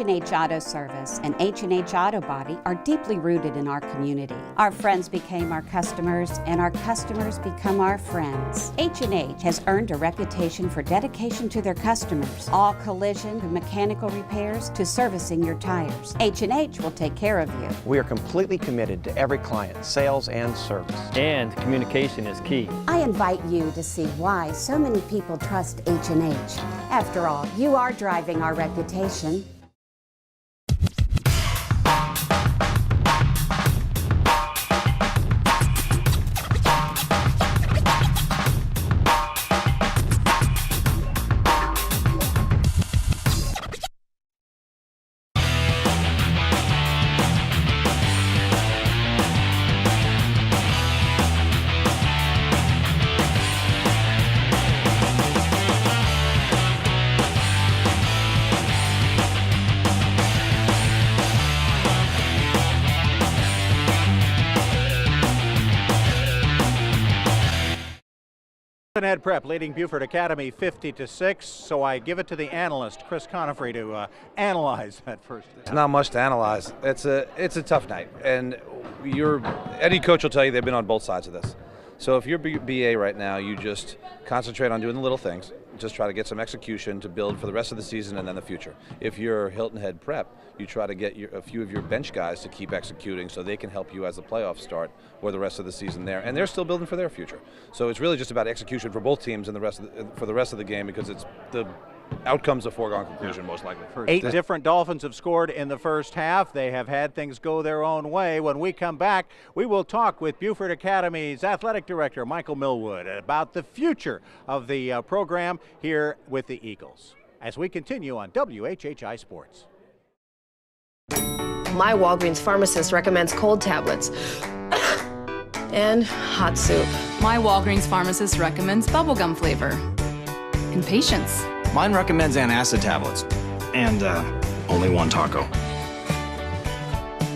G: H&H Auto Service and H&H Auto Body are deeply rooted in our community. Our friends became our customers, and our customers become our friends. H&H has earned a reputation for dedication to their customers. All collision and mechanical repairs to servicing your tires. H&H will take care of you.
H: We are completely committed to every client, sales and service.
I: And communication is key.
G: I invite you to see why so many people trust H&H. After all, you are driving our reputation.
A: Head Prep leading Beaufort Academy 50-6, so I give it to the analyst, Chris Conifrey, to analyze that first.
B: It's not much to analyze. It's a tough night, and any coach will tell you they've been on both sides of this. So if you're BA right now, you just concentrate on doing the little things, just try to get some execution to build for the rest of the season and then the future. If you're Hilton Head Prep, you try to get a few of your bench guys to keep executing so they can help you as the playoffs start or the rest of the season there. And they're still building for their future. So it's really just about execution for both teams and for the rest of the game, because it's the outcome's a foregone conclusion most likely.
A: 8 different Dolphins have scored in the first half. They have had things go their own way. When we come back, we will talk with Beaufort Academy's athletic director, Michael Millwood, about the future of the program here with the Eagles, as we continue on WHHI Sports.
O: My Walgreens pharmacist recommends cold tablets and hot soup.
D: My Walgreens pharmacist recommends bubblegum flavor and patience.
E: Mine recommends antacid tablets and only one taco.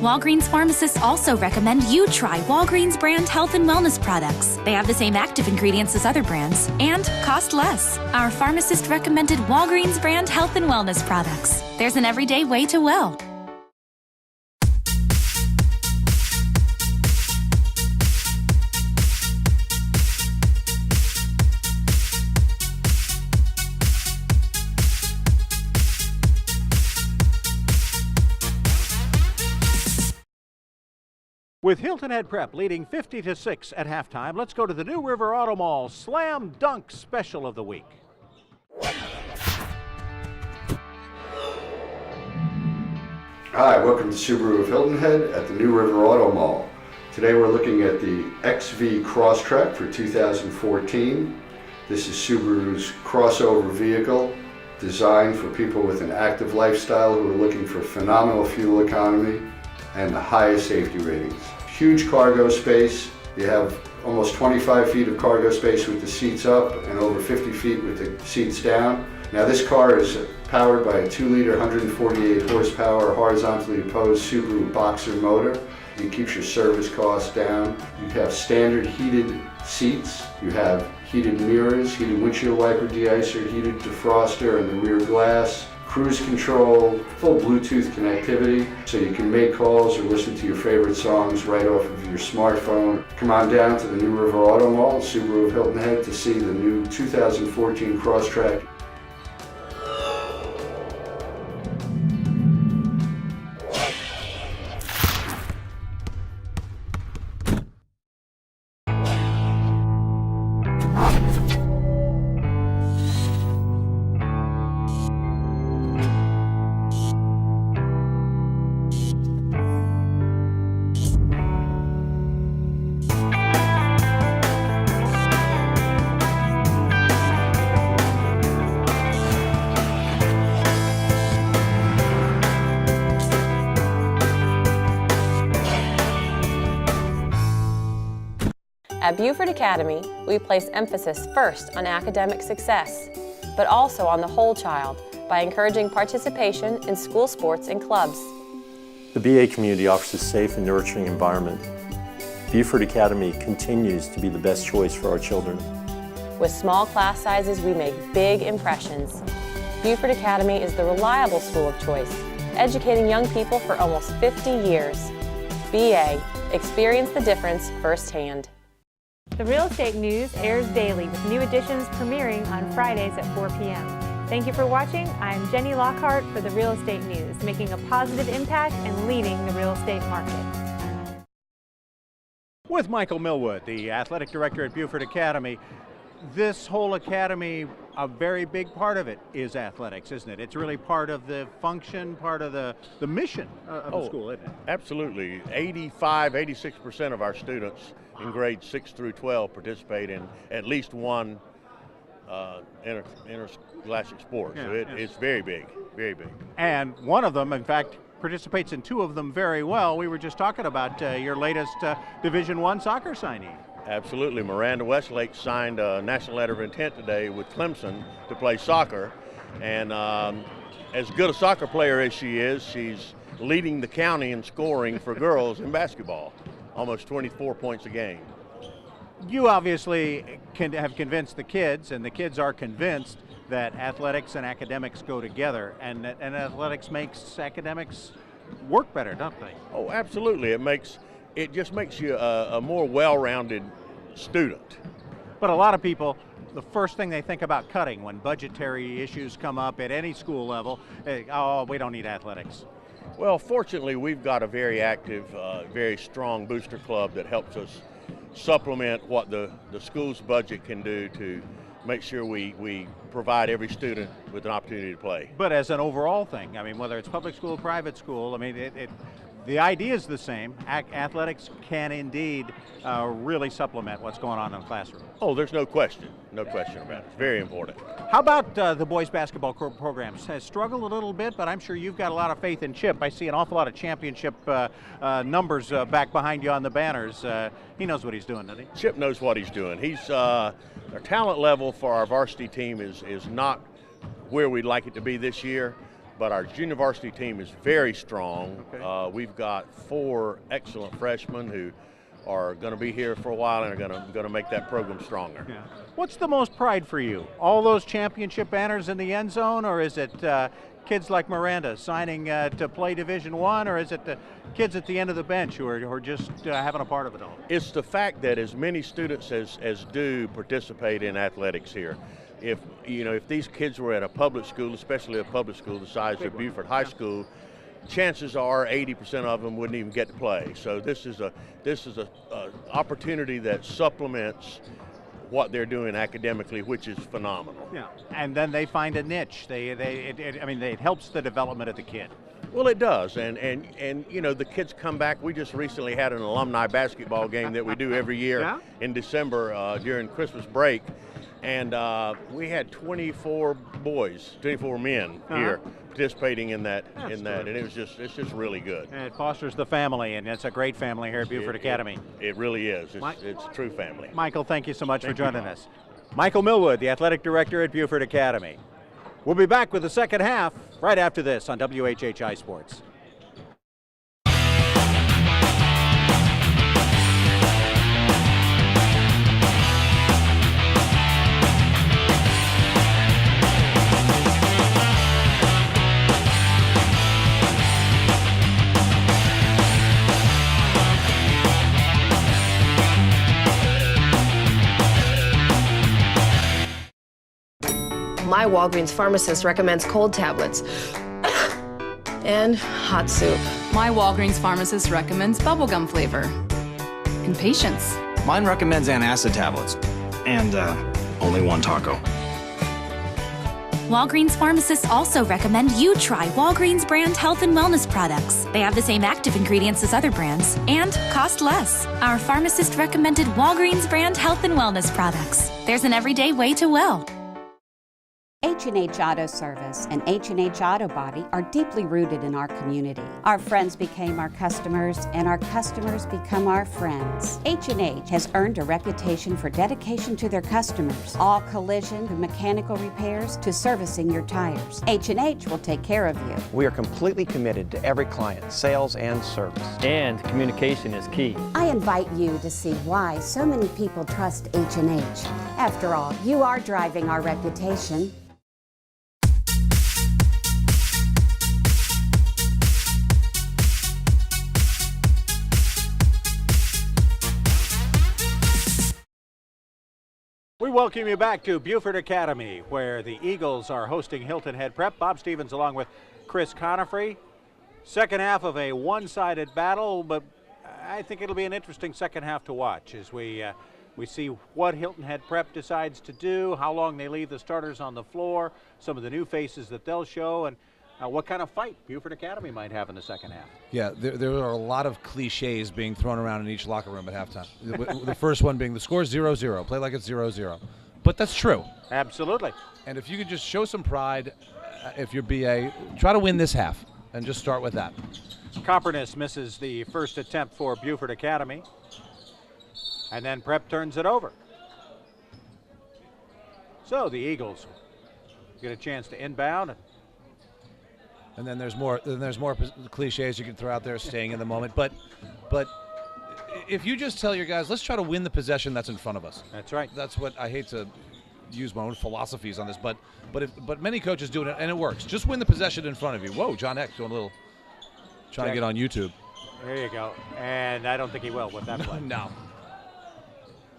F: Walgreens pharmacists also recommend you try Walgreens brand health and wellness products. They have the same active ingredients as other brands and cost less. Our pharmacist recommended Walgreens brand health and wellness products. There's an everyday way to well.
A: With Hilton Head Prep leading 50-6 at halftime, let's go to the New River Auto Mall Slam Dunk Special of the Week.
P: Hi, welcome to Subaru of Hilton Head at the New River Auto Mall. Today we're looking at the XV Crosstrek for 2014. This is Subaru's crossover vehicle designed for people with an active lifestyle who are looking for phenomenal fuel economy and the highest safety ratings. Huge cargo space. You have almost 25 feet of cargo space with the seats up and over 50 feet with the seats down. Now this car is powered by a 2-liter 148 horsepower horizontally opposed Subaru Boxer motor. It keeps your service costs down. You have standard heated seats. You have heated mirrors, heated windshield wiper de-icer, heated defroster in the rear glass, cruise control, full Bluetooth connectivity, so you can make calls or listen to your favorite songs right off of your smartphone. Come on down to the New River Auto Mall, Subaru of Hilton Head, to see the new 2014 Crosstrek.
C: At Beaufort Academy, we place emphasis first on academic success, but also on the whole child by encouraging participation in school sports and clubs.
M: The BA community offers a safe and nurturing environment. Beaufort Academy continues to be the best choice for our children.
C: With small class sizes, we make big impressions. Beaufort Academy is the reliable school of choice, educating young people for almost 50 years. BA, experience the difference firsthand.
Q: The Real Estate News airs daily with new editions premiering on Fridays at 4 p.m. Thank you for watching. I'm Jenny Lockhart for the Real Estate News, making a positive impact and leading the real estate market.
A: With Michael Millwood, the athletic director at Beaufort Academy. This whole academy, a very big part of it is athletics, isn't it? It's really part of the function, part of the mission of the school, isn't it?
N: Absolutely. 86% of our students in grades 6 through 12 participate in at least one interscholastic sport. So it's very big, very big.
A: And one of them, in fact, participates in two of them very well. We were just talking about your latest Division I soccer signee.
N: Absolutely. Miranda Westlake signed a national letter of intent today with Clemson to play soccer. And as good a soccer player as she is, she's leading the county in scoring for girls in basketball, almost 24 points a game.
A: You obviously have convinced the kids, and the kids are convinced that athletics and academics go together, and athletics makes academics work better, don't they?
N: Oh, absolutely. It just makes you a more well-rounded student.
A: But a lot of people, the first thing they think about cutting when budgetary issues come up at any school level, oh, we don't need athletics.
N: Well, fortunately, we've got a very active, very strong booster club that helps us supplement what the school's budget can do to make sure we provide every student with an opportunity to play.
A: But as an overall thing, I mean, whether it's public school, private school, I mean, the idea is the same. Athletics can indeed really supplement what's going on in the classroom.
N: Oh, there's no question. No question about it. It's very important.
A: How about the boys basketball programs? Has struggled a little bit, but I'm sure you've got a lot of faith in Chip. I see an awful lot of championship numbers back behind you on the banners. He knows what he's doing, doesn't he?
N: Chip knows what he's doing. He's our talent level for our varsity team is not where we'd like it to be this year. But our junior varsity team is very strong. Okay. We've got 4 excellent freshmen who are going to be here for a while and are going to make that program stronger.
A: Yeah. What's the most pride for you? All those championship banners in the end zone, or is it kids like Miranda signing to play Division I, or is it the kids at the end of the bench who are just having a part of it all?
N: It's the fact that as many students as do participate in athletics here. If these kids were at a public school, especially a public school the size of Beaufort High School, chances are 80% of them wouldn't even get to play. So this is a opportunity that supplements what they're doing academically, which is phenomenal.
A: Yeah, and then they find a niche. It helps the development of the kid.
N: Well, it does, and the kids come back. We just recently had an alumni basketball game that we do every year in December during Christmas break. And we had 24 men here participating in that, and it's just really good.
A: And it fosters the family, and it's a great family here at Beaufort Academy.
N: It really is. It's a true family.
A: Michael, thank you so much for joining us. Michael Millwood, the athletic director at Beaufort Academy. We'll be back with the second half right after this on WHHI Sports.
O: My Walgreens pharmacist recommends cold tablets and hot soup.
D: My Walgreens pharmacist recommends bubblegum flavor. And patience.
E: Mine recommends antacid tablets. And only one taco.
F: Walgreens pharmacists also recommend you try Walgreens brand health and wellness products. They have the same active ingredients as other brands and cost less. Our pharmacist recommended Walgreens brand health and wellness products. There's an everyday way to well.
G: H&H Auto Service and H&H Auto Body are deeply rooted in our community. Our friends became our customers, and our customers become our friends. H&H has earned a reputation for dedication to their customers. All collision and mechanical repairs to servicing your tires. H&H will take care of you.
H: We are completely committed to every client, sales and service.
I: And communication is key.
G: I invite you to see why so many people trust H&H. After all, you are driving our reputation.
A: We welcome you back to Beaufort Academy, where the Eagles are hosting Hilton Head Prep. Bob Stevens along with Chris Conifrey. Second half of a one-sided battle, but I think it'll be an interesting second half to watch as we see what Hilton Head Prep decides to do, how long they leave the starters on the floor, some of the new faces that they'll show, and what kind of fight Beaufort Academy might have in the second half.
B: Yeah, there are a lot of cliches being thrown around in each locker room at halftime. The first one being the score's 0-0. Play like it's 0-0. But that's true.
A: Absolutely.
B: And if you could just show some pride, if you're BA, try to win this half and just start with that.
A: Copperness misses the first attempt for Beaufort Academy. And then Prep turns it over. So the Eagles get a chance to inbound.
B: And then there's more cliches you can throw out there, staying in the moment. But if you just tell your guys, let's try to win the possession that's in front of us.
A: That's right.
B: That's what I hate to use my own philosophies on this, but many coaches do it, and it works. Just win the possession in front of you. Whoa, John Eck doing a little trying to get on YouTube.
A: There you go. And I don't think he will with that play.
B: No.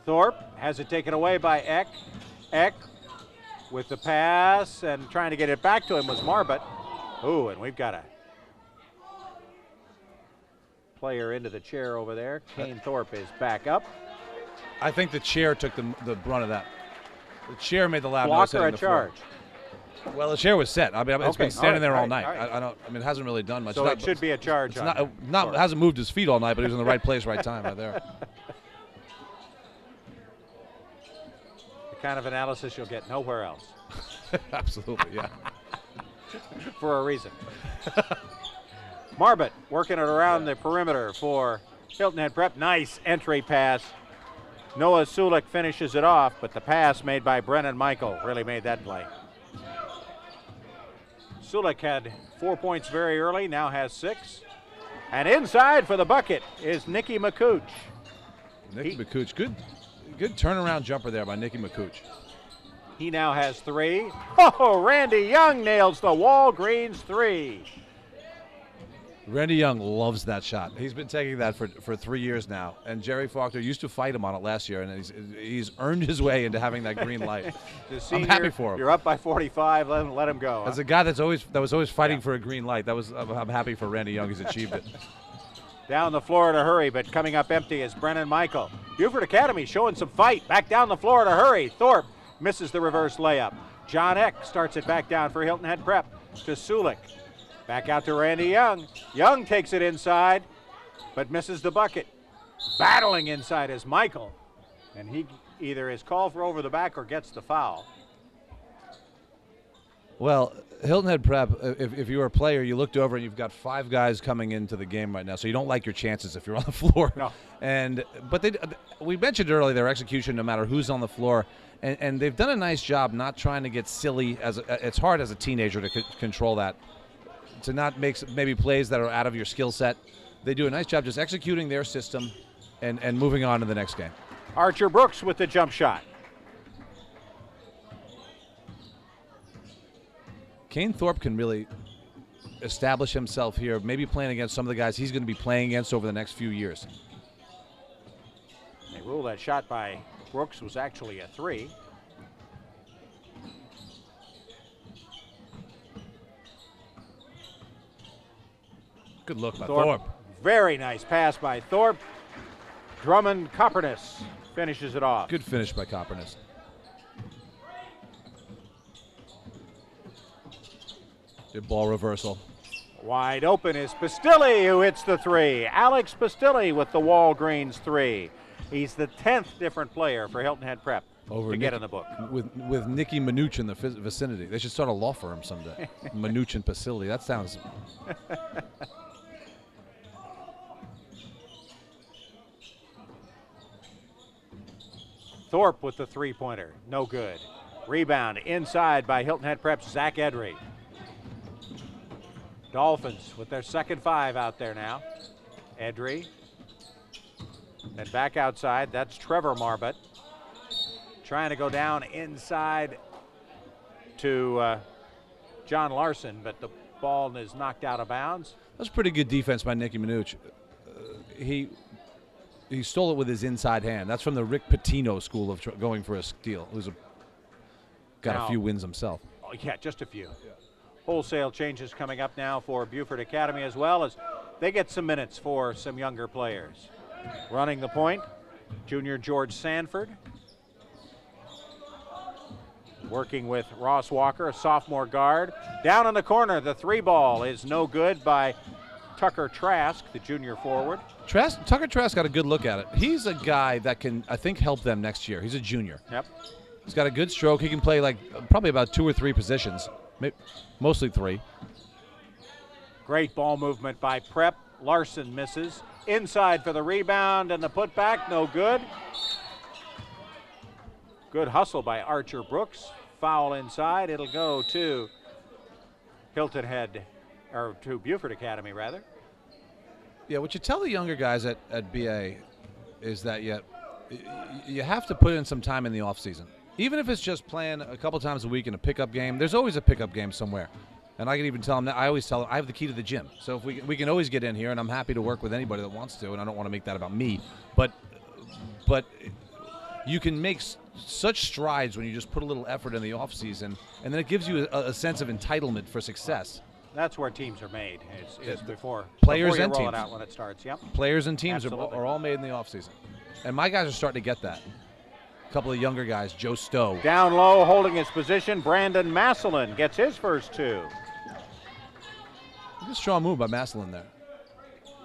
A: Thorpe has it taken away by Eck. Eck with the pass and trying to get it back to him was Marbut. Ooh, and we've got a player into the chair over there. Kane Thorpe is back up.
B: I think the chair took the brunt of that. The chair made the loud noise.
A: Block or a charge?
B: Well, the chair was set. I mean, it's been standing there all night.
A: Right.
B: I mean, it hasn't really done much.
A: So it should be a charge.
B: It hasn't moved his feet all night, but he was in the right place, right time, right there.
A: The kind of analysis you'll get nowhere else.
B: Absolutely, yeah.
A: For a reason. Marbut working it around the perimeter for Hilton Head Prep. Nice entry pass. Noah Sulik finishes it off, but the pass made by Brennan Michael really made that play. Sulik had 4 points very early, now has 6. And inside for the bucket is Nicky McCooch.
B: Nicky McCooch, good turnaround jumper there by Nicky McCooch.
A: He now has 3. Oh, Randy Young nails the Walgreens 3.
B: Randy Young loves that shot. He's been taking that for 3 years now, and Jerry Faulkner used to fight him on it last year, and he's earned his way into having that green light.
A: Senior,
B: I'm happy for him.
A: You're up by 45. Let him go.
B: As a guy that was always fighting for a green light, I'm happy for Randy Young. He's achieved it.
A: Down the floor to hurry, but coming up empty is Brennan Michael. Beaufort Academy showing some fight. Back down the floor to hurry. Thorpe misses the reverse layup. John Eck starts it back down for Hilton Head Prep to Sulik. Back out to Randy Young. Young takes it inside, but misses the bucket. Battling inside is Michael, and he either is called for over the back or gets the foul.
B: Well, Hilton Head Prep, if you were a player, you looked over and you've got 5 guys coming into the game right now, so you don't like your chances if you're on the floor.
A: No.
B: But we mentioned earlier their execution, no matter who's on the floor, and they've done a nice job not trying to get silly. It's hard as a teenager to control that, to not make maybe plays that are out of your skill set. They do a nice job just executing their system and moving on to the next game.
A: Archer Brooks with the jump shot.
B: Kane Thorpe can really establish himself here, maybe playing against some of the guys he's going to be playing against over the next few years.
A: They rule that shot by Brooks was actually a 3.
B: Good look by Thorpe.
A: Very nice pass by Thorpe. Drummond Copperness finishes it off.
B: Good finish by Copperness. Good ball reversal.
A: Wide open is Pastilli, who hits the 3. Alex Pastilli with the Walgreens 3. He's the 10th different player for Hilton Head Prep to get in the book.
B: With Nicky Minuch in the vicinity. They should start a law firm someday. Minuch and Pastilli. That sounds...
A: Thorpe with the 3-pointer. No good. Rebound inside by Hilton Head Prep's Zach Edry. Dolphins with their second 5 out there now. Edry. And back outside, that's Trevor Marbut. Trying to go down inside to John Larson, but the ball is knocked out of bounds.
B: That's pretty good defense by Nicky Minuch. He he stole it with his inside hand. That's from the Rick Pitino school of going for a steal. Who's got a few wins himself.
A: Oh, yeah, just a few. Yeah. Wholesale changes coming up now for Beaufort Academy as well as they get some minutes for some younger players. Running the point, junior George Sanford. Working with Ross Walker, a sophomore guard. Down in the corner, the 3-ball is no good by Tucker Trask, the junior forward.
B: Tucker Trask got a good look at it. He's a guy that can, I think, help them next year. He's a junior.
A: Yep.
B: He's got a good stroke. He can play like probably about 2 or 3 positions, mostly 3.
A: Great ball movement by Prep. Larson misses. Inside for the rebound and the putback, no good. Good hustle by Archer Brooks. Foul inside. It'll go to Hilton Head, or to Beaufort Academy, rather.
B: Yeah, what you tell the younger guys at BA is that you have to put in some time in the offseason. Even if it's just playing a couple times a week in a pickup game, there's always a pickup game somewhere. And I can even tell them that. I always tell them I have the key to the gym. So if we can always get in here, and I'm happy to work with anybody that wants to, and I don't want to make that about me. But you can make such strides when you just put a little effort in the offseason, and then it gives you a sense of entitlement for success.
A: That's where teams are made. It's before
B: players
A: before
B: and
A: you roll
B: teams.
A: it out when it starts. Yep.
B: Players and teams are all made in the offseason. And my guys are starting to get that. A couple of younger guys, Joe Stowe.
A: Down low, holding his position, Brandon Massillon gets his first 2.
B: Good strong move by Massillon there.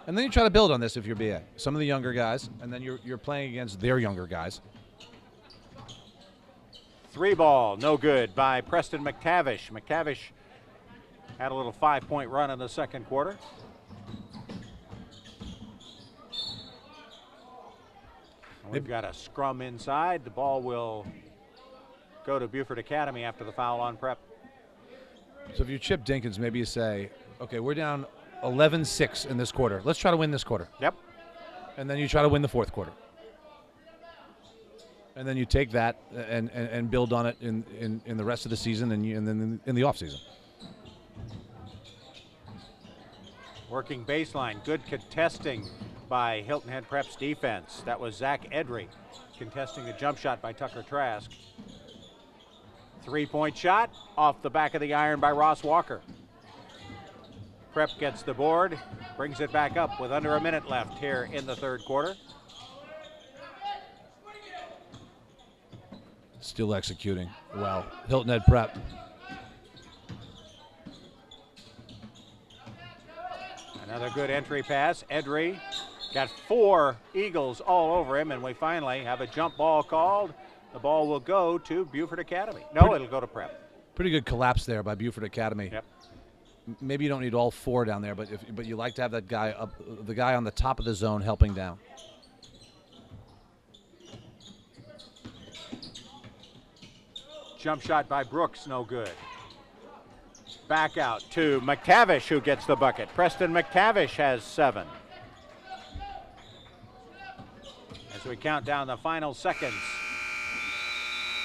B: And then you try to build on this if you're BA. Some of the younger guys, and then you're playing against their younger guys.
A: 3-ball, no good by Preston McTavish. McTavish had a little 5-point run in the second quarter. And we've got a scrum inside. The ball will go to Beaufort Academy after the foul on Prep.
B: So if you're Chip Dinkins, maybe you say, okay, we're down 11-6 in this quarter. Let's try to win this quarter.
A: Yep.
B: And then you try to win the fourth quarter. And then you take that and build on it in the rest of the season and then in the offseason.
A: Working baseline, good contesting by Hilton Head Prep's defense. That was Zach Edry contesting the jump shot by Tucker Trask. 3-point shot off the back of the iron by Ross Walker. Prep gets the board, brings it back up with under a minute left here in the third quarter.
B: Still executing well. Hilton Head Prep.
A: Another good entry pass. Edry got 4 Eagles all over him, and we finally have a jump ball called. The ball will go to Beaufort Academy. No, it'll go to Prep.
B: Pretty good collapse there by Beaufort Academy.
A: Yep.
B: Maybe you don't need all 4 down there, but you like to have that guy up, the guy on the top of the zone helping down.
A: Jump shot by Brooks, no good. Back out to McTavish, who gets the bucket. Preston McTavish has 7. As we count down the final seconds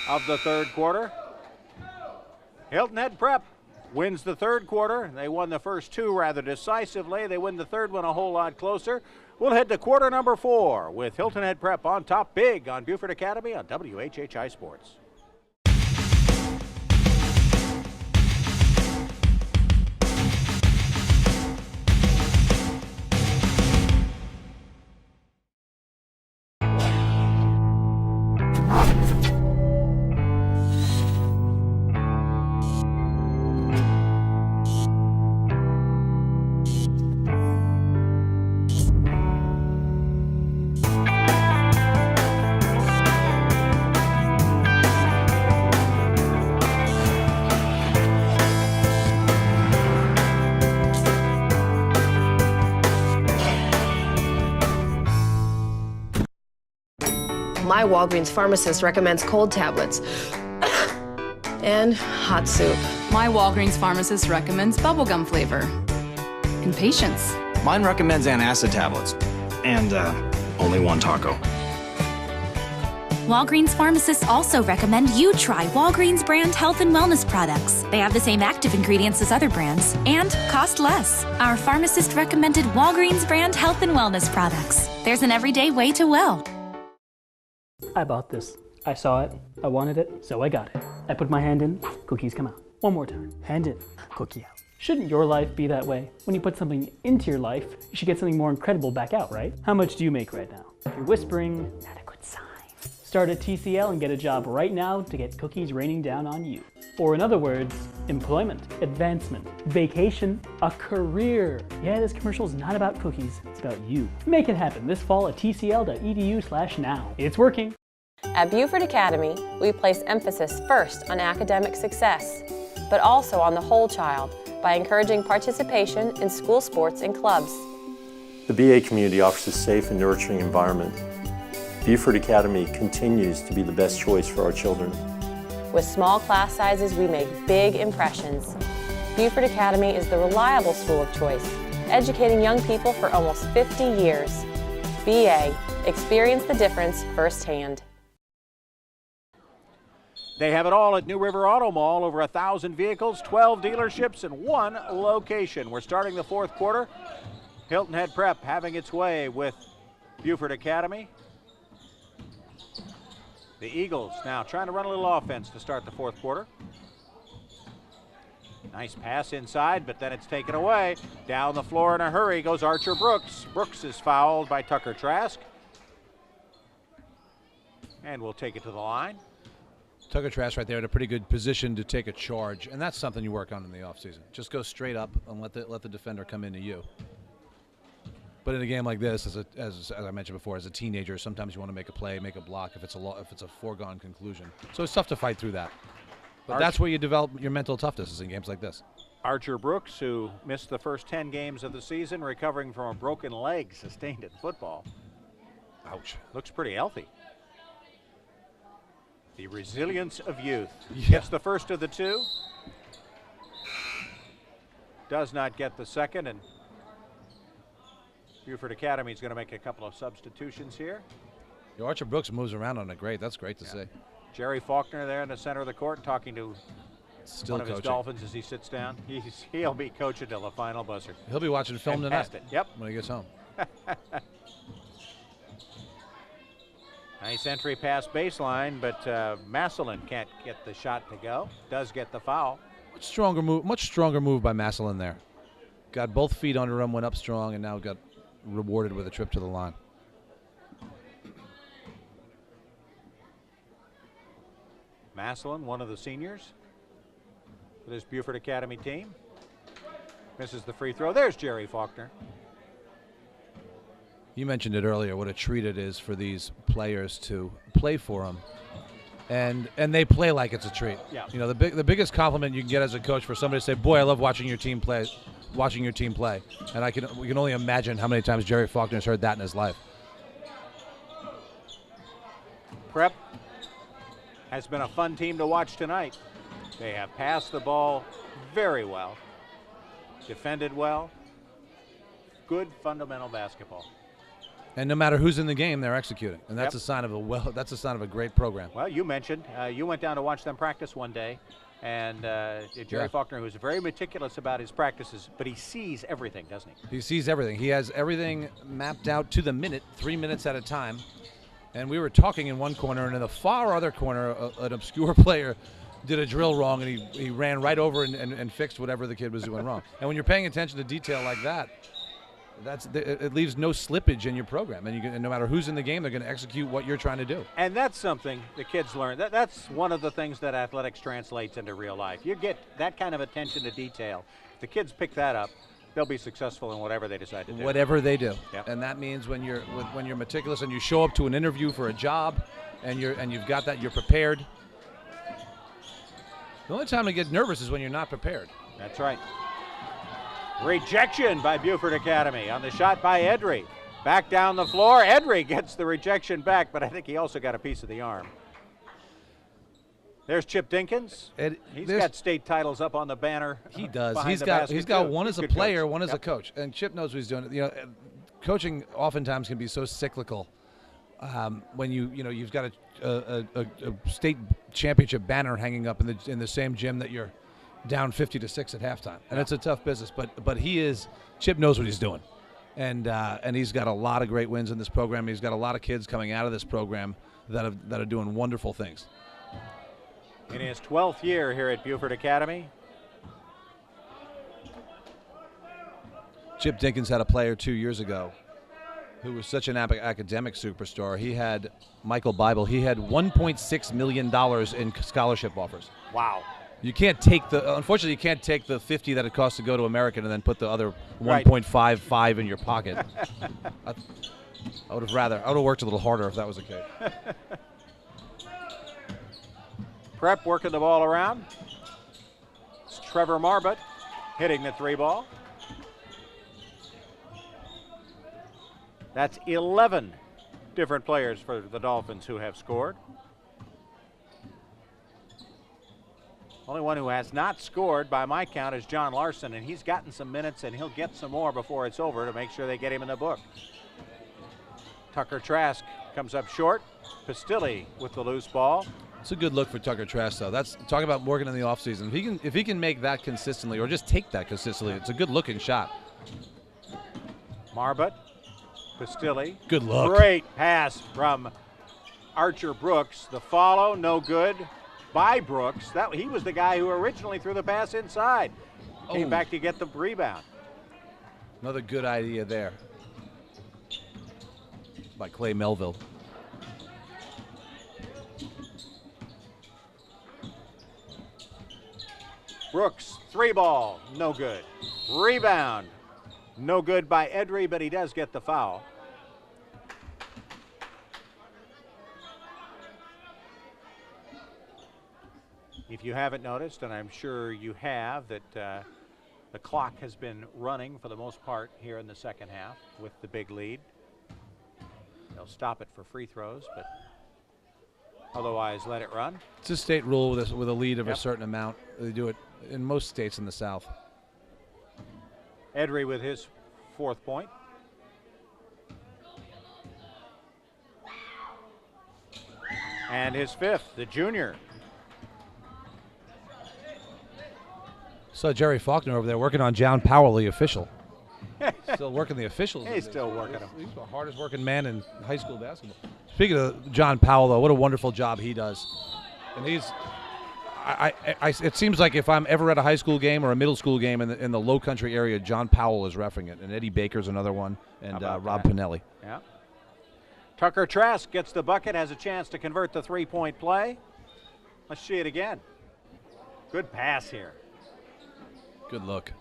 A: of the third quarter, Hilton Head Prep wins the third quarter. They won the first 2 rather decisively. They win the third one a whole lot closer. We'll head to quarter number 4 with Hilton Head Prep on top big on Beaufort Academy on WHHI Sports.
O: My Walgreens pharmacist recommends cold tablets and hot soup.
D: My Walgreens pharmacist recommends bubblegum flavor and patience.
E: Mine recommends antacid tablets and only one taco.
F: Walgreens pharmacists also recommend you try Walgreens brand health and wellness products. They have the same active ingredients as other brands and cost less. Our pharmacist recommended Walgreens brand health and wellness products. There's an everyday way to well.
L: I bought this. I saw it. I wanted it, so I got it. I put my hand in, cookies come out. One more time. Hand in, cookie out. Shouldn't your life be that way? When you put something into your life, you should get something more incredible back out, right? How much do you make right now? If you're whispering, not a good sign. Start at TCL and get a job right now to get cookies raining down on you. Or in other words, employment, advancement, vacation, a career. Yeah, this commercial is not about cookies, it's about you. Make it happen this fall at tcl.edu/now. It's working.
C: At Beaufort Academy, we place emphasis first on academic success, but also on the whole child by encouraging participation in school sports and clubs.
M: The BA community offers a safe and nurturing environment. Beaufort Academy continues to be the best choice for our children.
C: With small class sizes, we make big impressions. Beaufort Academy is the reliable school of choice, educating young people for almost 50 years. BA, experience the difference firsthand.
A: They have it all at New River Auto Mall. Over 1,000 vehicles, 12 dealerships, and 1 location. We're starting the fourth quarter. Hilton Head Prep having its way with Beaufort Academy. The Eagles now trying to run a little offense to start the fourth quarter. Nice pass inside, but then it's taken away. Down the floor in a hurry goes Archer Brooks. Brooks is fouled by Tucker Trask. And we'll take it to the line.
B: Tucker Trask right there in a pretty good position to take a charge, and that's something you work on in the offseason. Just go straight up and let the defender come into you. But in a game like this, as I mentioned before, as a teenager, sometimes you want to make a play, make a block if it's a foregone conclusion. So it's tough to fight through that. But that's where you develop your mental toughness, is in games like this.
A: Archer Brooks, who missed the first 10 games of the season, recovering from a broken leg sustained in football.
B: Ouch.
A: Looks pretty healthy. The resilience of youth.
B: Yeah.
A: Gets the first of the 2. Does not get the second, and Beaufort Academy is going to make a couple of substitutions here.
B: Archer Brooks moves around on it great. That's great to see.
A: Jerry Faulkner there in the center of the court talking to
B: Still
A: one of his Dolphins as he sits down. He'll be coaching till the final buzzer.
B: He'll be watching film tonight.
A: Yep.
B: When he gets home.
A: Nice entry past baseline, but Massillon can't get the shot to go. Does get the foul.
B: Much stronger move by Massillon there. Got both feet under him, went up strong, and now got rewarded with a trip to the line.
A: Massillon, one of the seniors for this Beaufort Academy team. Misses the free throw. There's Jerry Faulkner.
B: You mentioned it earlier, what a treat it is for these players to play for them. And they play like it's a treat.
A: Yeah.
B: You know, the biggest compliment you can get as a coach for somebody to say, boy, I love watching your team play. And we can only imagine how many times Jerry Faulkner has heard that in his life.
A: Prep has been a fun team to watch tonight. They have passed the ball very well, defended well, good fundamental basketball.
B: And no matter who's in the game, they're executing, and that's a sign of a great program.
A: Well, you mentioned you went down to watch them practice one day, and Jerry Faulkner, who's very meticulous about his practices, but he sees everything, doesn't he?
B: He sees everything. He has everything mapped out to the minute, 3 minutes at a time. And we were talking in one corner, and in the far other corner, an obscure player did a drill wrong, and he ran right over and fixed whatever the kid was doing wrong. And when you're paying attention to detail like that, it leaves no slippage in your program, and no matter who's in the game, they're going to execute what you're trying to do.
A: And that's something the kids learn. That's one of the things that athletics translates into real life. You get that kind of attention to detail. If the kids pick that up, they'll be successful in whatever they decide to do.
B: Whatever they do.
A: Yep.
B: And that means when you're meticulous and you show up to an interview for a job, and you've got that, you're prepared. The only time to get nervous is when you're not prepared.
A: That's right. Rejection by Beaufort Academy on the shot by Edry. Back down the floor. Edry gets the rejection back, but I think he also got a piece of the arm. There's Chip Dinkins. He's got state titles up on the banner.
B: He does.
A: He's
B: got one as a player, one as a coach. And Chip knows what he's doing. You know, coaching oftentimes can be so cyclical. when you've got a state championship banner hanging up in the same gym that you're down 50-6 at halftime, and it's a tough business. But Chip knows what he's doing, and he's got a lot of great wins in this program. He's got a lot of kids coming out of this program that are doing wonderful things.
A: In his 12th year here at Beaufort Academy,
B: Chip Dinkins had a player 2 years ago who was such an academic superstar. He had Michael Bible. He had $1.6 million in scholarship offers.
A: Wow.
B: Unfortunately, you can't take the 50 that it costs to go to American and then put the other 1.55 in your pocket. I would have worked a little harder if that was the case.
A: Prep working the ball around. It's Trevor Marbut hitting the 3-ball. That's 11 different players for the Dolphins who have scored. Only one who has not scored by my count is John Larson, and he's gotten some minutes, and he'll get some more before it's over to make sure they get him in the book. Tucker Trask comes up short. Pastilli with the loose ball.
B: It's a good look for Tucker Trask, though. That's talking about working in the offseason. If he can make that consistently, or just take that consistently, it's a good looking shot.
A: Marbut, Pastilli.
B: Good look.
A: Great pass from Archer Brooks. The follow, no good by Brooks. He was the guy who originally threw the pass inside. Came back to get the rebound.
B: Another good idea there by Clay Melville.
A: Brooks, 3-ball, no good. Rebound, no good by Edry, but he does get the foul. If you haven't noticed, and I'm sure you have, that the clock has been running for the most part here in the second half with the big lead. They'll stop it for free throws, but otherwise let it run.
B: It's a state rule with a lead of a certain amount. They do it in most states in the South.
A: Edry with his 4th point. And his 5th, the junior.
B: Saw Jerry Faulkner over there working on John Powell, the official. Still working the officials.
A: He's still working them.
B: He's the hardest working man in high school basketball. Speaking of John Powell, though, what a wonderful job he does. And it seems like if I'm ever at a high school game or a middle school game in the Lowcountry area, John Powell is reffing it. And Eddie Baker's another one, and Rob Pinelli.
A: Yeah. Tucker Trask gets the bucket, has a chance to convert the 3-point play. Let's see it again. Good pass here.
B: Good look.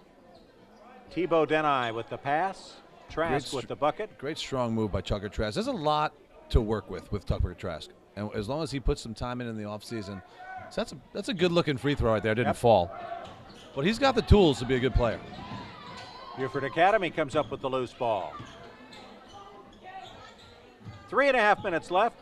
A: Tebow Denai with the pass. Trask with the bucket.
B: Great strong move by Tucker Trask. There's a lot to work with Tucker Trask. And as long as he puts some time in the offseason, so that's a good-looking free throw right there. Didn't fall. But he's got the tools to be a good player.
A: Beaufort Academy comes up with the loose ball. 3.5 minutes left.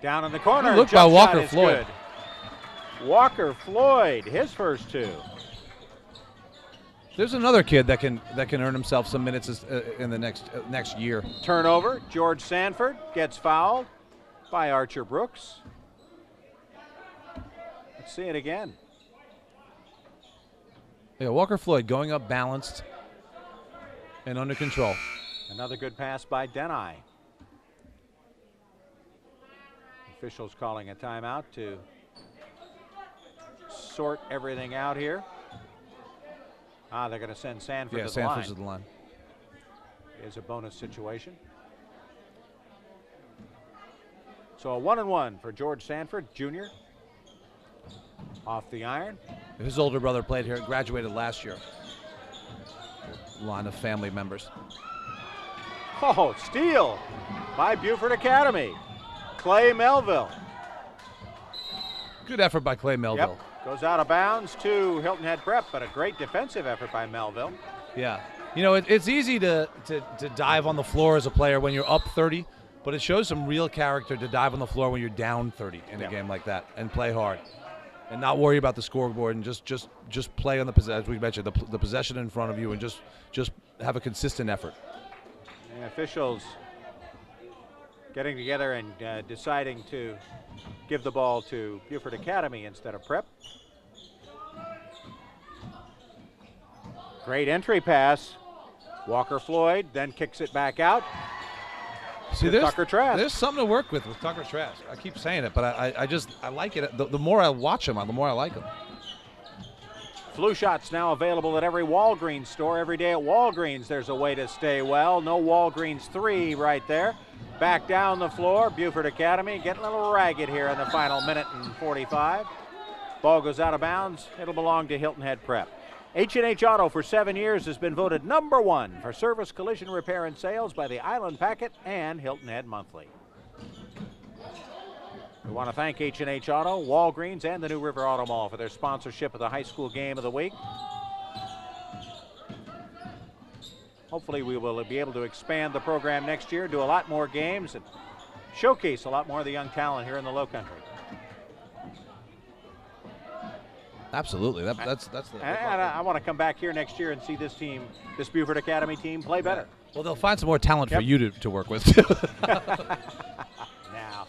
A: Down in the corner.
B: Look by Walker Floyd.
A: Good. Walker Floyd, his first 2.
B: There's another kid that can earn himself some minutes in the next year.
A: Turnover. George Sanford gets fouled by Archer Brooks. Let's see it again.
B: Yeah, Walker Floyd going up balanced and under control.
A: Another good pass by Denai. Officials calling a timeout to sort everything out here. They're going to send Sanford to the line.
B: Yeah, Sanford's to the line.
A: Is a bonus situation. So a 1-and-1 for George Sanford, Jr. Off the iron.
B: His older brother played here, graduated last year. Line of family members.
A: Oh, steal by Beaufort Academy. Clay Melville.
B: Good effort by Clay Melville.
A: Yep. Goes out of bounds to Hilton Head Prep, but a great defensive effort by Melville.
B: Yeah. You know, it's easy to dive on the floor as a player when you're up 30, but it shows some real character to dive on the floor when you're down 30 in a game like that and play hard. and not worry about the scoreboard and just play on the possession. As we mentioned, the possession in front of you, and just have a consistent effort.
A: And officials getting together and deciding to give the ball to Beaufort Academy instead of Prep. Great entry pass. Walker Floyd then kicks it back out.
B: See,
A: Tucker Trask.
B: There's something to work with Tucker Trask. I keep saying it, but I like it. The more I watch him, the more I like him.
A: Flu shots now available at every Walgreens store. Every day at Walgreens, there's a way to stay well. No Walgreens 3 right there. Back down the floor, Beaufort Academy getting a little ragged here in the final minute and 45. Ball goes out of bounds. It'll belong to Hilton Head Prep. H&H Auto for 7 years has been voted #1 for service, collision repair, and sales by the Island Packet and Hilton Head Monthly. We want to thank H&H Auto, Walgreens, and the New River Auto Mall for their sponsorship of the high school game of the week. Hopefully we will be able to expand the program next year, do a lot more games, and showcase a lot more of the young talent here in the Lowcountry.
B: Absolutely. That's
A: and I want to come back here next year and see this team, this Beaufort Academy team, play better.
B: Well, they'll find some more talent for you to work with.
A: Now.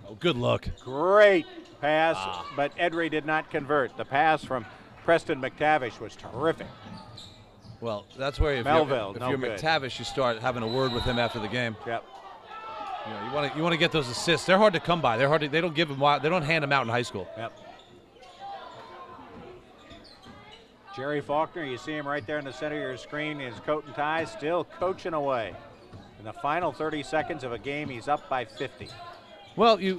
B: Oh, good look.
A: Great pass, but Edry did not convert. The pass from Preston McTavish was terrific.
B: Well, that's where if
A: Melville,
B: you're McTavish, you start having a word with him after the game.
A: Yep.
B: You know, you want to get those assists. They're hard to come by. They don't give them. They don't hand them out in high school.
A: Yep. Jerry Faulkner, you see him right there in the center of your screen. His coat and tie, still coaching away. In the final 30 seconds of a game, he's up by 50.
B: Well, you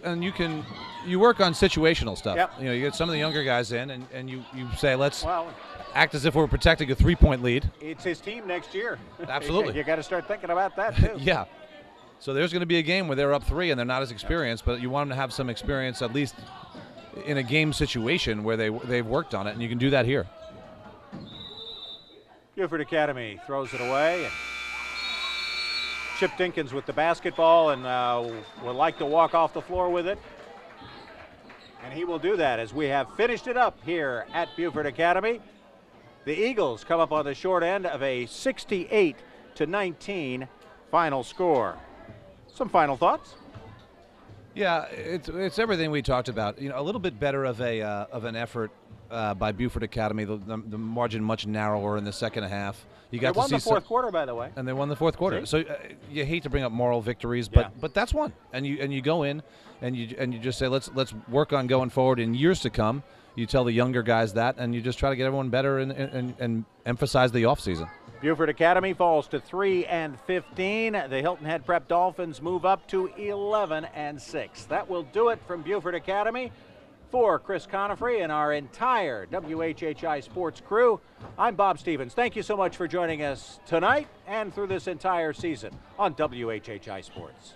B: work on situational stuff.
A: Yep.
B: You know, you get some of the younger guys in, and you say, let's act as if we're protecting a 3-point lead.
A: It's his team next year.
B: Absolutely.
A: You got to start thinking about that too.
B: Yeah. So there's going to be a game where they're up 3 and they're not as experienced, but you want them to have some experience at least in a game situation where they've worked on it, and you can do that here.
A: Beaufort Academy throws it away. And Chip Dinkins with the basketball and would like to walk off the floor with it. And he will do that as we have finished it up here at Beaufort Academy. The Eagles come up on the short end of a 68-19 final score. Some final thoughts?
B: Yeah, it's everything we talked about. You know, a little bit better of an effort by Beaufort Academy. The margin much narrower in the second half.
A: They won the fourth quarter, by the way.
B: And they won the fourth quarter.
A: See?
B: So you hate to bring up moral victories, but that's one. And you go in and you just say let's work on going forward in years to come. You tell the younger guys that, and you just try to get everyone better and emphasize the offseason.
A: Beaufort Academy falls to 3-15. The Hilton Head Prep Dolphins move up to 11-6. That will do it from Beaufort Academy. For Chris Conifrey and our entire WHHI sports crew, I'm Bob Stevens. Thank you so much for joining us tonight and through this entire season on WHHI Sports.